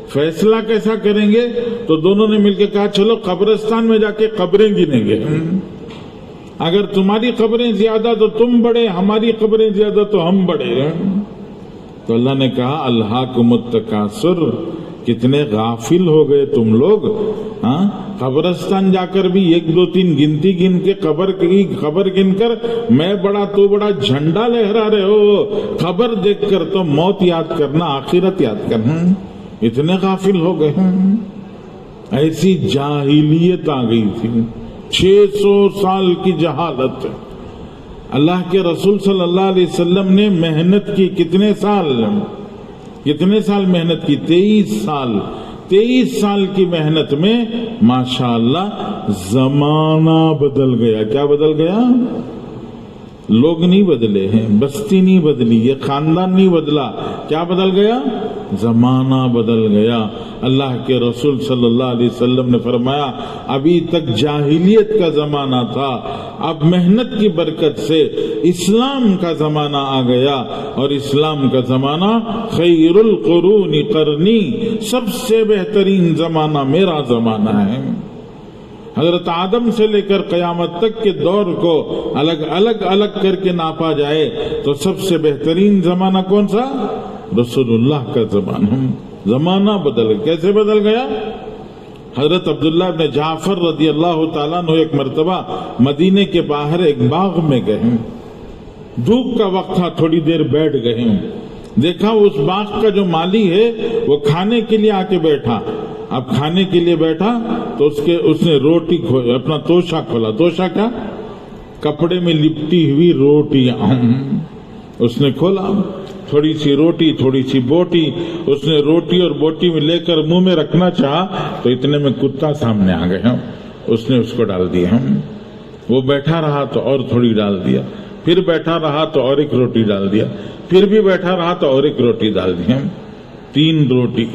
فیصلہ کیسا کریں گے؟ تو دونوں نے مل کے کہا چلو قبرستان میں جا کے قبریں گنیں گے، اگر تمہاری قبریں زیادہ تو تم بڑے، ہماری قبریں زیادہ تو ہم بڑے۔ تو اللہ نے کہا الہاکم التکاثر، کتنے غافل ہو گئے تم لوگ، ہاں قبرستان جا کر بھی 1 2 3 گنتی گن کے خبر گن کر میں بڑا تو بڑا جھنڈا لہرا رہے ہو، خبر دیکھ کر تو موت یاد کرنا، آخرت یاد کرنا، اتنے غافل ہو گئے۔ ایسی جاہلیت آ گئی تھی، 600 سال کی جہالت۔ اللہ کے رسول صلی اللہ علیہ وسلم نے محنت کی، کتنے سال محنت کی؟ 23 سال۔ 23 سال کی محنت میں ماشاءاللہ زمانہ بدل گیا۔ کیا بدل گیا؟ لوگ نہیں بدلے ہیں، بستی نہیں بدلی، یہ خاندان نہیں بدلا، کیا بدل گیا؟ زمانہ بدل گیا۔ اللہ کے رسول صلی اللہ علیہ وسلم نے فرمایا ابھی تک جاہلیت کا زمانہ تھا، اب محنت کی برکت سے اسلام کا زمانہ آ گیا، اور اسلام کا زمانہ خیر القرون قرنی، سب سے بہترین زمانہ میرا زمانہ ہے۔ حضرت آدم سے لے کر قیامت تک کے دور کو الگ کر کے ناپا جائے تو سب سے بہترین زمانہ کون سا؟ رسول اللہ کا زمانہ۔ زمانہ بدل گیا۔ کیسے بدل گیا؟ حضرت عبداللہ بن جعفر رضی اللہ تعالیٰ عنہ ایک مرتبہ مدینے کے باہر ایک باغ میں گئے، دھوپ کا وقت تھا، تھوڑی دیر بیٹھ گئے، دیکھا اس باغ کا جو مالی ہے وہ کھانے کے لیے آ کے بیٹھا۔ اب کھانے کے لیے بیٹھا تو اس نے روٹی اپنا توشہ کھولا۔ توشہ کیا؟ کپڑے میں لپٹی ہوئی روٹیاں اس نے کھولا، تھوڑی سی روٹی تھوڑی سی بوٹی، اس نے روٹی اور بوٹی میں لے کر منہ میں رکھنا چاہا تو اتنے میں کتا سامنے آ گیا، اس نے اس کو ڈال دیا۔ وہ بیٹھا رہا تو اور تھوڑی ڈال دیا، پھر بیٹھا رہا تو اور ایک روٹی ڈال دیا، پھر بھی بیٹھا رہا تو اور ایک روٹی ڈال دیا، 3 روٹی۔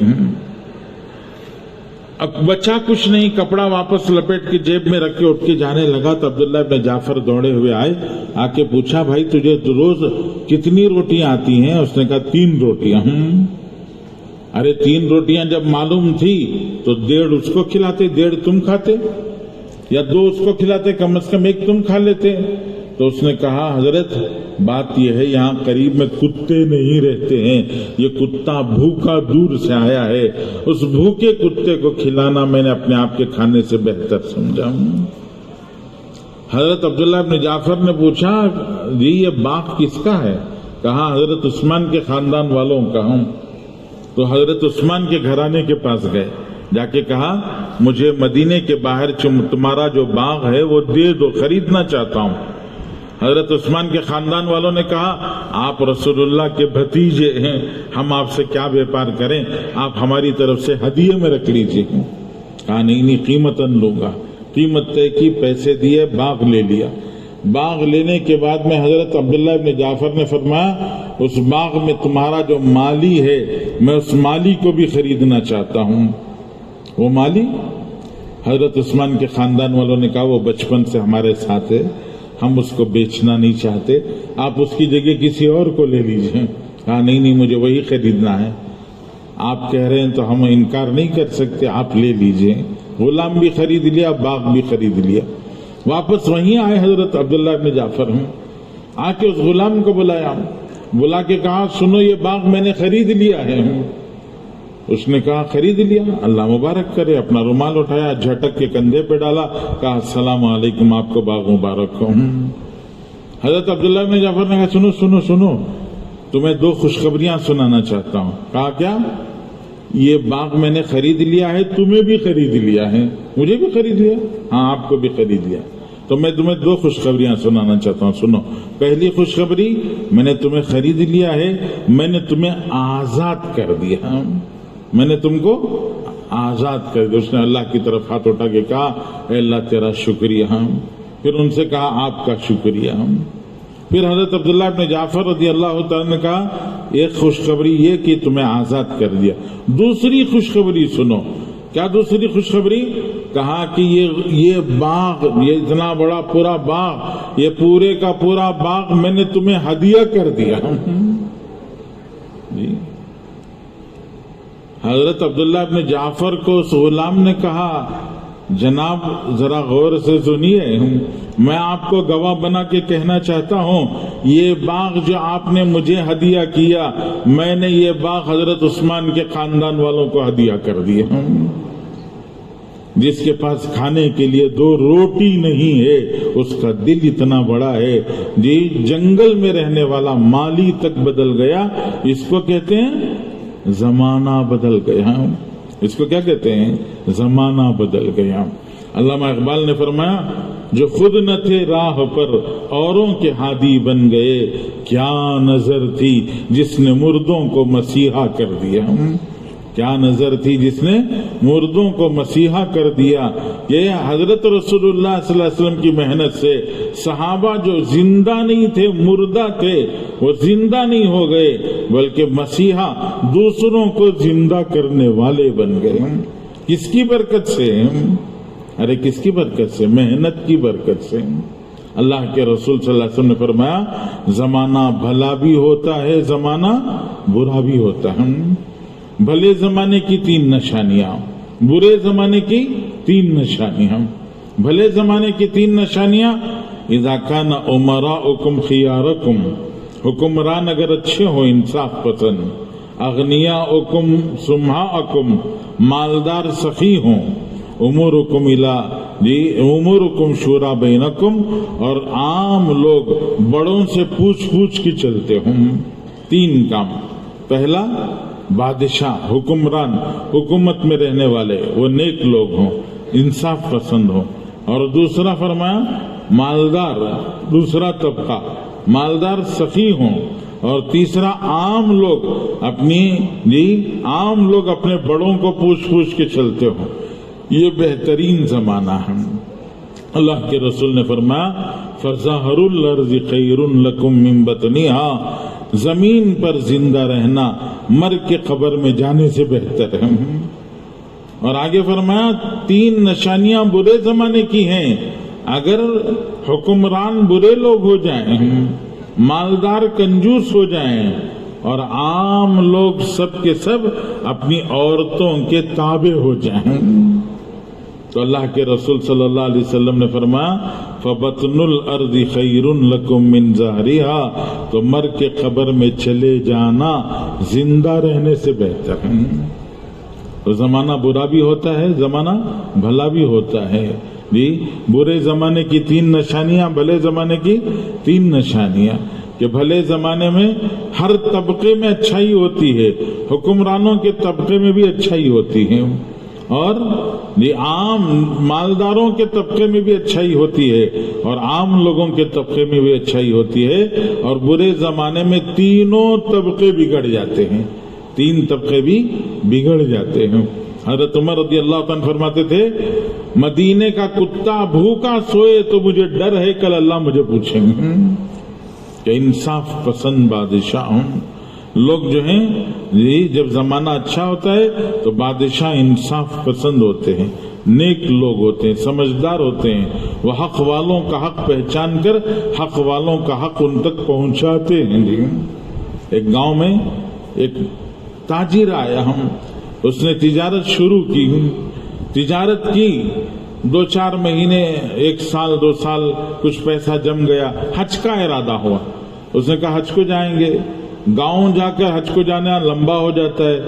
اب بچا کچھ نہیں، کپڑا واپس لپیٹ کے جیب میں رکھ کے اٹھ کے جانے لگا تو عبداللہ بن جعفر دوڑے ہوئے آئے، آ کے پوچھا بھائی تجھے روز کتنی روٹیاں آتی ہیں؟ اس نے کہا 3 روٹیاں۔ ارے 3 روٹیاں جب معلوم تھی تو 1.5 اس کو کھلاتے، 1.5 تم کھاتے، یا 2 اس کو کھلاتے، کم از کم 1 تم کھا لیتے۔ تو اس نے کہا حضرت بات یہ ہے یہاں قریب میں کتے نہیں رہتے ہیں، یہ کتا بھوکا دور سے آیا ہے، اس بھوکے کتے کو کھلانا میں نے اپنے آپ کے کھانے سے بہتر سمجھا۔ حضرت عبداللہ بن جعفر نے پوچھا جی یہ باغ کس کا ہے؟ کہا حضرت عثمان کے خاندان والوں کا ہوں۔ تو حضرت عثمان کے گھرانے کے پاس گئے، جا کے کہا مجھے مدینے کے باہر تمہارا جو باغ ہے وہ دے دو، خریدنا چاہتا ہوں۔ حضرت عثمان کے خاندان والوں نے کہا آپ رسول اللہ کے بھتیجے ہیں، ہم آپ سے کیا بیپار کریں، آپ ہماری طرف سے ہدیے میں رکھ لیجیے۔ کہا نہیں قیمتاً لوں گا۔ قیمت طے کی، پیسے دیے، باغ لے لیا۔ باغ لینے کے بعد میں حضرت عبداللہ بن جعفر نے فرمایا اس باغ میں تمہارا جو مالی ہے میں اس مالی کو بھی خریدنا چاہتا ہوں۔ وہ مالی؟ حضرت عثمان کے خاندان والوں نے کہا وہ بچپن سے ہمارے ساتھ ہے، ہم اس کو بیچنا نہیں چاہتے، آپ اس کی جگہ کسی اور کو لے لیجئے۔ کہا نہیں مجھے وہی خریدنا ہے، آپ کہہ رہے ہیں تو ہم انکار نہیں کر سکتے، آپ لے لیجئے۔ غلام بھی خرید لیا، باغ بھی خرید لیا۔ واپس وہیں آئے حضرت عبداللہ بن جعفر، آ کے اس غلام کو بلایا، بلا کے کہا سنو یہ باغ میں نے خرید لیا ہے۔ اس نے کہا خرید لیا، اللہ مبارک کرے۔ اپنا رومال اٹھایا، جھٹک کے کندھے پہ ڈالا، کہا السلام علیکم، آپ کو باغ مبارک ہو۔ حضرت عبداللہ بن جعفر نے کہا سنو سنو سنو، تمہیں 2 خوشخبریاں سنانا چاہتا ہوں۔ کہا کیا؟ یہ باغ میں نے خرید لیا ہے، تمہیں بھی خرید لیا ہے۔ مجھے بھی خرید لیا؟ ہاں آپ کو بھی خرید لیا۔ تو میں تمہیں 2 خوشخبریاں سنانا چاہتا ہوں. سنو. پہلی خوشخبری، میں نے تمہیں خرید لیا ہے، میں نے تمہیں آزاد کر دیا. میں نے تم کو آزاد کر دیا. اس نے اللہ کی طرف ہاتھ اٹھا کے کہا اے اللہ تیرا شکریہ. پھر ان سے کہا آپ کا شکریہ. پھر حضرت عبداللہ ابن جعفر رضی اللہ تعالیٰ نے کہا ایک خوشخبری یہ کہ تمہیں آزاد کر دیا. دوسری خوشخبری سنو. کیا دوسری خوشخبری؟ کہا کہ یہ باغ، یہ اتنا بڑا پورا باغ، یہ پورے کا پورا باغ میں نے تمہیں ہدیہ کر دیا. جی حضرت عبداللہ ابن جعفر کو اس غلام نے کہا جناب ذرا غور سے سنیے، میں آپ کو گواہ بنا کے کہنا چاہتا ہوں یہ باغ جو آپ نے مجھے ہدیہ کیا، میں نے یہ باغ حضرت عثمان کے خاندان والوں کو ہدیہ کر دیا. جس کے پاس کھانے کے لیے 2 روٹی نہیں ہے اس کا دل اتنا بڑا ہے. جی جنگل میں رہنے والا مالی تک بدل گیا. اس کو کہتے ہیں زمانہ بدل گیا. اس کو کیا کہتے ہیں؟ زمانہ بدل گیا. علامہ اقبال نے فرمایا جو خود نہ تھے راہ پر اوروں کے ہادی بن گئے، کیا نظر تھی جس نے مردوں کو مسیحا کر دیا. کیا نظر تھی جس نے مردوں کو مسیحا کر دیا. یہ حضرت رسول اللہ صلی اللہ علیہ وسلم کی محنت سے صحابہ جو زندہ نہیں تھے مردہ تھے وہ زندہ نہیں ہو گئے بلکہ مسیحا دوسروں کو زندہ کرنے والے بن گئے. کس کی برکت سے؟ ارے کس کی برکت سے؟ محنت کی برکت سے. اللہ کے رسول صلی اللہ علیہ وسلم نے فرمایا زمانہ بھلا بھی ہوتا ہے، زمانہ برا بھی ہوتا ہے. بھلے زمانے کی 3 نشانیاں، برے زمانے کی 3 نشانیاں. بھلے زمانے کی 3 نشانیاں، اذا کان امراؤکم خیارکم، حکمران اگر اچھے ہو انصاف پسند، اغنیاؤکم سمحاءکم، مالدار سخی ہوں، امورکم امورکم شورا بینکم، اور عام لوگ بڑوں سے پوچھ کے چلتے ہوں. 3 کام. پہلا بادشاہ، حکمران، حکومت میں رہنے والے وہ نیک لوگ ہوں، انصاف پسند ہوں. اور دوسرا فرمایا مالدار، دوسرا طبقہ مالدار سخی ہوں. اور تیسرا عام لوگ عام لوگ اپنے بڑوں کو پوچھ کے چلتے ہوں. یہ بہترین زمانہ ہے. اللہ کے رسول نے فرمایا فظاہر الارض خیر لکم من بطنها، زمین پر زندہ رہنا مر کے قبر میں جانے سے بہتر ہے. اور آگے فرمایا 3 نشانیاں برے زمانے کی ہیں. اگر حکمران برے لوگ ہو جائیں، مالدار کنجوس ہو جائیں، اور عام لوگ سب کے سب اپنی عورتوں کے تابع ہو جائیں، تو اللہ کے رسول صلی اللہ علیہ وسلم نے فرمایا فبطن الارض خیر لکم من ظہرها، تو مر کے قبر میں چلے جانا زندہ رہنے سے بہتر ہے. تو زمانہ برا بھی ہوتا ہے، زمانہ بھلا بھی ہوتا ہے. جی برے زمانے کی 3 نشانیاں، بھلے زمانے کی 3 نشانیاں. کہ بھلے زمانے میں ہر طبقے میں اچھائی ہوتی ہے، حکمرانوں کے طبقے میں بھی اچھائی ہوتی ہے، اور عام مالداروں کے طبقے میں بھی اچھائی ہوتی ہے، اور عام لوگوں کے طبقے میں بھی اچھائی ہوتی ہے. اور برے زمانے میں تینوں طبقے بگڑ جاتے ہیں، 3 طبقے بھی بگڑ جاتے ہیں. حضرت عمر رضی اللہ عنہ فرماتے تھے مدینے کا کتا بھوکا سوئے تو مجھے ڈر ہے کل اللہ مجھے پوچھیں گے. کہ انصاف پسند بادشاہ ہوں. لوگ جو ہیں جب زمانہ اچھا ہوتا ہے تو بادشاہ انصاف پسند ہوتے ہیں، نیک لوگ ہوتے ہیں، سمجھدار ہوتے ہیں. وہ حق والوں کا حق پہچان کر حق والوں کا حق ان تک پہنچاتے ہیں. ایک گاؤں میں ایک تاجر آیا، اس نے تجارت شروع کی، تجارت کی 2-4 مہینے، 1 سال 2 سال کچھ پیسہ جم گیا. حج کا ارادہ ہوا. اس نے کہا حج کو جائیں گے. گاؤں جا کر حج کو جانا لمبا ہو جاتا ہے.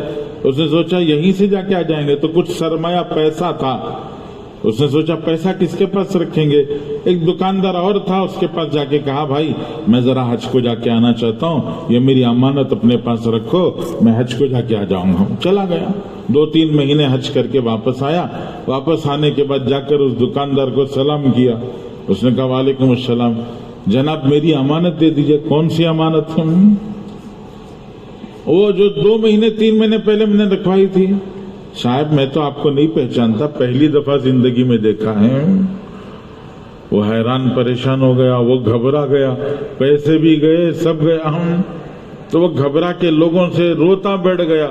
اس نے سوچا یہیں سے جا کے آ جائیں گے. تو کچھ سرمایہ پیسہ تھا. اس نے سوچا پیسہ کس کے پاس رکھیں گے. ایک دکاندار اور تھا، اس کے پاس جا کے کہا بھائی میں ذرا حج کو جا کے آنا چاہتا ہوں، یہ میری امانت اپنے پاس رکھو، میں حج کو جا کے آ جاؤں گا. چلا گیا. 2-3 مہینے حج کر کے واپس آیا. واپس آنے کے بعد جا کر اس دکاندار کو سلام کیا. اس نے کہا وعلیکم السلام، جناب میری امانت دے دیجئے۔ کون سی امانت؟ وہ جو 2 مہینے 3 مہینے پہلے میں نے رکھوائی تھی۔ صاحب میں تو آپ کو نہیں پہچانتا، پہلی دفعہ زندگی میں دیکھا ہے۔ وہ حیران پریشان ہو گیا، وہ گھبرا گیا، پیسے بھی گئے، سب گیا۔ تو وہ گھبرا کے لوگوں سے روتا بیٹھ گیا۔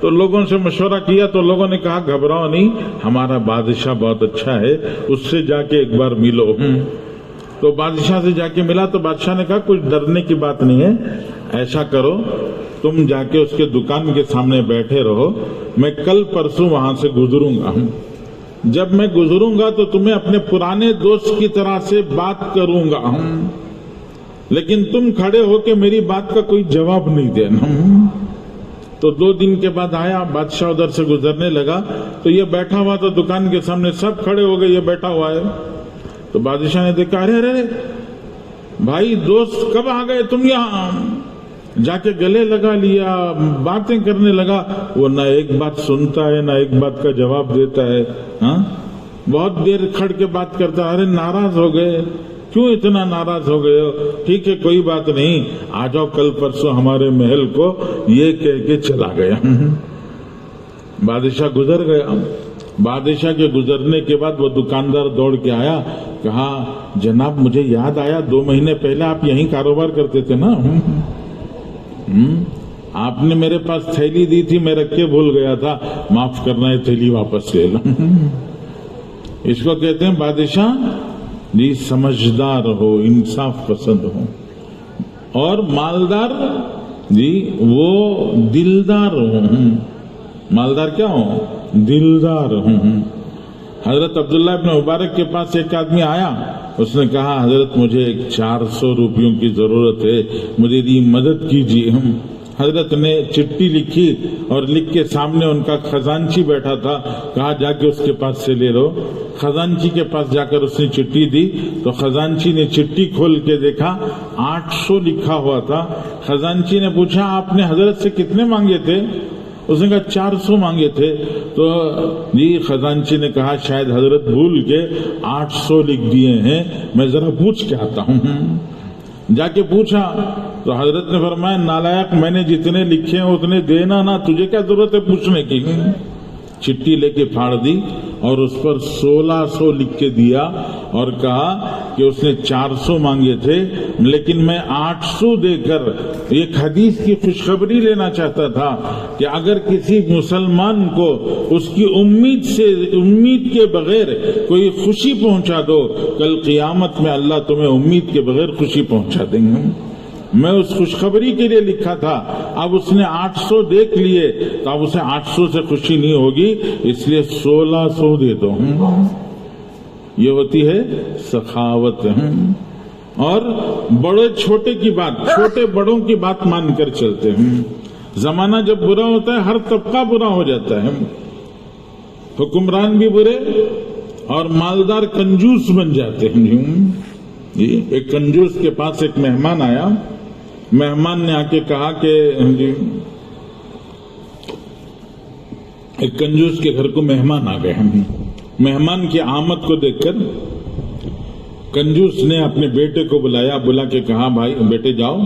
تو لوگوں سے مشورہ کیا تو لوگوں نے کہا گھبراؤ نہیں، ہمارا بادشاہ بہت اچھا ہے، اس سے جا کے ایک بار ملو۔ تو بادشاہ سے جا کے ملا تو بادشاہ نے کہا کچھ ڈرنے کی بات نہیں ہے، ایسا کرو تم جا کے اس کے دکان کے سامنے بیٹھے رہو، میں کل پرسوں وہاں سے گزروں گا، جب میں گزروں گا تو تمہیں اپنے پرانے دوست کی طرح سے بات کروں گا، لیکن تم کھڑے ہو کے میری بات کا کوئی جواب نہیں دینا۔ تو 2 دن کے بعد آیا، بادشاہ ادھر سے گزرنے لگا تو یہ بیٹھا ہوا تو دکان کے سامنے، سب کھڑے ہو گئے، یہ بیٹھا ہوا ہے۔ تو بادشاہ نے دیکھا، ارے ارے بھائی دوست کب آ گئے تم یہاں؟ جا کے گلے لگا لیا، باتیں کرنے لگا۔ وہ نہ ایک بات سنتا ہے نہ ایک بات کا جواب دیتا ہے، بہت دیر کھڑ کے بات کرتا ہے۔ ارے ناراض ہو گئے؟ کیوں اتنا ناراض ہو گئے ہو؟ ٹھیک ہے کوئی بات نہیں، آ جاؤ کل پرسوں ہمارے محل کو، یہ کہہ کے چلا گیا۔ بادشاہ گزر گیا۔ بادشاہ کے گزرنے کے بعد وہ دکاندار دوڑ کے آیا، کہا جناب مجھے یاد آیا 2 مہینے پہلے آپ یہیں کاروبار کرتے تھے نا، آپ نے میرے پاس تھیلی دی تھی، میں رکھ کے بھول گیا تھا، معاف کرنا، یہ تھیلی واپس لے لو۔ اس کو کہتے ہیں بادشاہ جی سمجھدار ہو، انصاف پسند ہو، اور مالدار جی وہ دلدار ہو۔ مالدار کیا ہو؟ دلدار ہو۔ حضرت عبداللہ ابن مبارک کے پاس ایک آدمی آیا، اس نے کہا حضرت مجھے 400 روپیوں کی ضرورت ہے، مجھے دی مدد کیجیے۔ حضرت نے چٹھی لکھی اور لکھ کے سامنے ان کا خزانچی بیٹھا تھا، کہا جا کے اس کے پاس سے لے لو۔ خزانچی کے پاس جا کر اس نے چٹھی دی تو خزانچی نے چٹھی کھول کے دیکھا 800 لکھا ہوا تھا۔ خزانچی نے پوچھا آپ نے حضرت سے کتنے مانگے تھے؟ اس نے کہا 400 مانگے تھے۔ تو جی خزانچی نے کہا شاید حضرت بھول کے 800 لکھ دیے ہیں، میں ذرا پوچھ کے آتا ہوں۔ جا کے پوچھا تو حضرت نے فرمایا نالائق، میں نے جتنے لکھے ہیں اتنے دینا نا، تجھے کیا ضرورت ہے پوچھنے کی؟ چٹھی لے کے پھاڑ دی اور اس پر 1600 لکھ کے دیا اور کہا کہ اس نے 400 مانگے تھے لیکن میں 800 دے کر ایک حدیث کی خوشخبری لینا چاہتا تھا کہ اگر کسی مسلمان کو اس کی امید کے بغیر کوئی خوشی پہنچا دو، کل قیامت میں اللہ تمہیں امید کے بغیر خوشی پہنچا دیں گے۔ میں اس خوشخبری کے لیے لکھا تھا، اب اس نے 800 دیکھ لیے تو اب اسے 800 سے خوشی نہیں ہوگی، اس لیے 1600 دے دو۔ یہ ہوتی ہے سخاوت۔ اور بڑے چھوٹے کی بات، چھوٹے بڑوں کی بات مان کر چلتے ہیں۔ زمانہ جب برا ہوتا ہے ہر طبقہ برا ہو جاتا ہے، حکمران بھی برے اور مالدار کنجوس بن جاتے ہیں۔ ایک کنجوس کے پاس ایک مہمان آیا، مہمان نے آ کے کہا کہ ایک کنجوس کے گھر کو مہمان آ گئے۔ مہمان کی آمد کو دیکھ کر کنجوس نے اپنے بیٹے کو بلایا، بلا کے کہا بھائی بیٹے جاؤ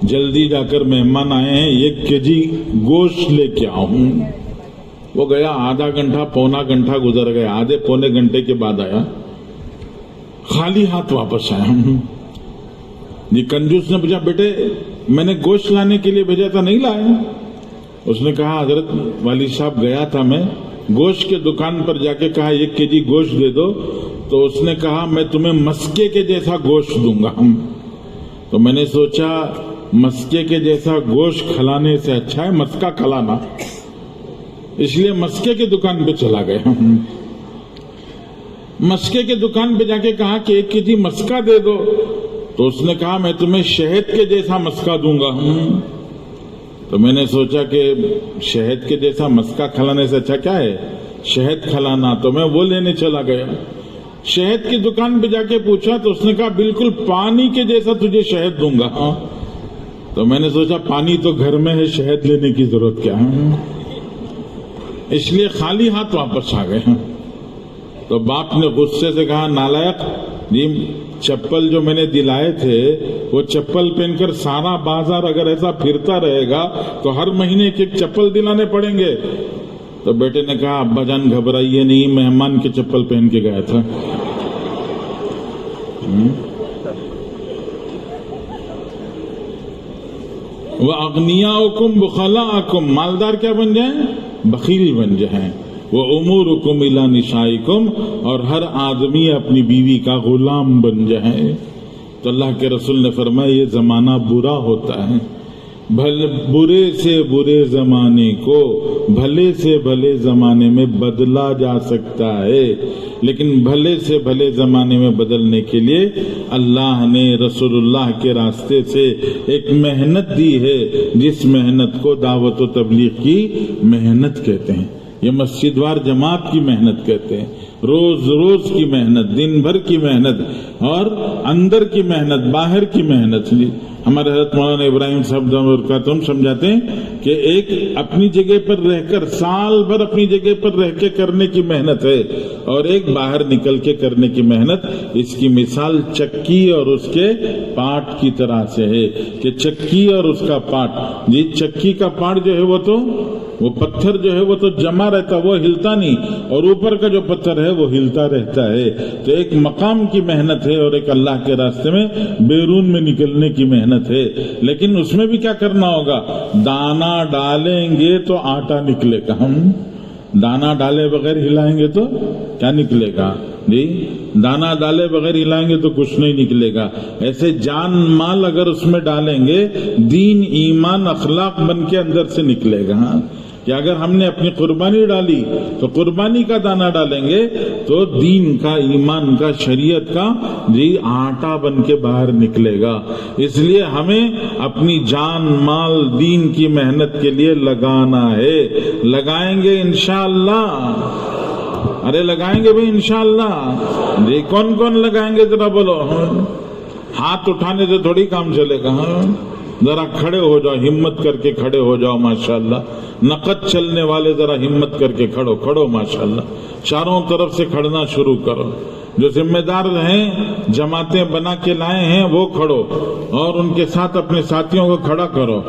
جلدی جا کر مہمان آئے ہیں 1 kg گوشت لے کے آؤ۔ وہ گیا، آدھا گھنٹہ پونا گھنٹہ گزر گیا، آدھے پونے گھنٹے کے بعد آیا، خالی ہاتھ واپس آیا۔ یہ کنجوس نے پوچھا بیٹے میں نے گوشت لانے کے لیے بھیجا تھا، نہیں لائے؟ اس نے کہا حضرت والد صاحب گیا تھا میں، گوشت کے دکان پر جا کے کہا 1 kg گوشت دے دو، تو اس نے کہا میں تمہیں مسکے کے جیسا گوشت دوں گا۔ تو میں نے سوچا مسکے کے جیسا گوشت کھلانے سے اچھا ہے مسکا کھلانا، اس لیے مسکے کے دکان پہ چلا گیا۔ مسکے کے دکان پہ جا کے کہا کہ 1 kg مسکا دے دو، تو اس نے کہا میں تمہیں شہد کے جیسا مسکا دوں گا۔ تو میں نے سوچا کہ شہد کے جیسا مسکا کھلانے سے اچھا کیا ہے شہد کھلانا، تو میں وہ لینے چلا گیا۔ شہد کی دکان پہ جا کے پوچھا تو اس نے کہا بالکل پانی کے جیسا تجھے شہد دوں گا۔ تو میں نے سوچا پانی تو گھر میں ہے، شہد لینے کی ضرورت کیا ہے، اس لیے خالی ہاتھ واپس آ گئے۔ تو باپ نے غصے سے کہا نالائق جی چپل جو میں نے دلائے تھے وہ چپل پہن کر سارا بازار اگر ایسا پھرتا رہے گا تو ہر مہینے ایک چپل دلانے پڑیں گے. تو بیٹے نے کہا ابا جان گھبرائیے نہیں, مہمان کے چپل پہن کے گیا تھا. وَأَغْنِيَاؤُكُمْ بُخَلَاءَكُمْ, مالدار کیا بن جائیں؟ بخیل بن جائیں. وَأُمُورُكُمْ إِلَى نِسَائِكُمْ, اور ہر آدمی اپنی بیوی کا غلام بن جائے. تو اللہ کے رسول نے فرمایا یہ زمانہ برا ہوتا ہے. برے سے برے زمانے کو بھلے سے بھلے زمانے میں بدلا جا سکتا ہے, لیکن بھلے سے بھلے زمانے میں بدلنے کے لیے اللہ نے رسول اللہ کے راستے سے ایک محنت دی ہے, جس محنت کو دعوت و تبلیغ کی محنت کہتے ہیں. یہ مسجد وار جماعت کی محنت کہتے ہیں. روز روز کی محنت, دن بھر کی محنت, اور اندر کی محنت, باہر کی محنت. ہمارے حضرت مولانا ابراہیم صاحب برکاتہم سمجھاتے ہیں کہ ایک اپنی جگہ پر رہ کر سال بھر اپنی جگہ پر رہ کے کرنے کی محنت ہے, اور ایک باہر نکل کے کرنے کی محنت. اس کی مثال چکی اور اس کے پاٹ کی طرح سے ہے کہ چکی اور اس کا پاٹ, جی چکی کا پاٹ جو ہے وہ پتھر جو ہے وہ تو جمع رہتا, وہ ہلتا نہیں, اور اوپر کا جو پتھر ہے وہ ہلتا رہتا ہے. تو ایک مقام کی محنت ہے اور ایک اللہ کے راستے میں بیرون میں نکلنے کی محنت ہے. لیکن اس میں بھی کیا کرنا ہوگا؟ دانا ڈالیں گے تو آٹا نکلے گا. ہم دانا ڈالے بغیر ہلائیں گے تو کیا نکلے گا؟ جی دانا ڈالے بغیر ہلائیں گے تو کچھ نہیں نکلے گا. ایسے جان مال اگر اس میں ڈالیں گے, دین ایمان اخلاق بن کے اندر سے نکلے گا. کہ اگر ہم نے اپنی قربانی ڈالی تو قربانی کا دانہ ڈالیں گے تو دین کا, ایمان کا, شریعت کا جی آٹا بن کے باہر نکلے گا. اس لیے ہمیں اپنی جان مال دین کی محنت کے لیے لگانا ہے. لگائیں گے انشاءاللہ؟ ارے لگائیں گے بھائی انشاءاللہ. جی کون کون لگائیں گے ذرا بولو. ہاتھ اٹھانے سے تھوڑی کام چلے گا. ذرا کھڑے ہو جاؤ, ہمت کر کے کھڑے ہو جاؤ. ماشاءاللہ نقد چلنے والے ذرا ہمت کر کے کھڑو ماشاءاللہ. چاروں طرف سے کھڑنا شروع کرو. جو ذمہ دار ہیں, جماعتیں بنا کے لائے ہیں, وہ کھڑو, اور ان کے ساتھ اپنے ساتھیوں کو کھڑا کرو.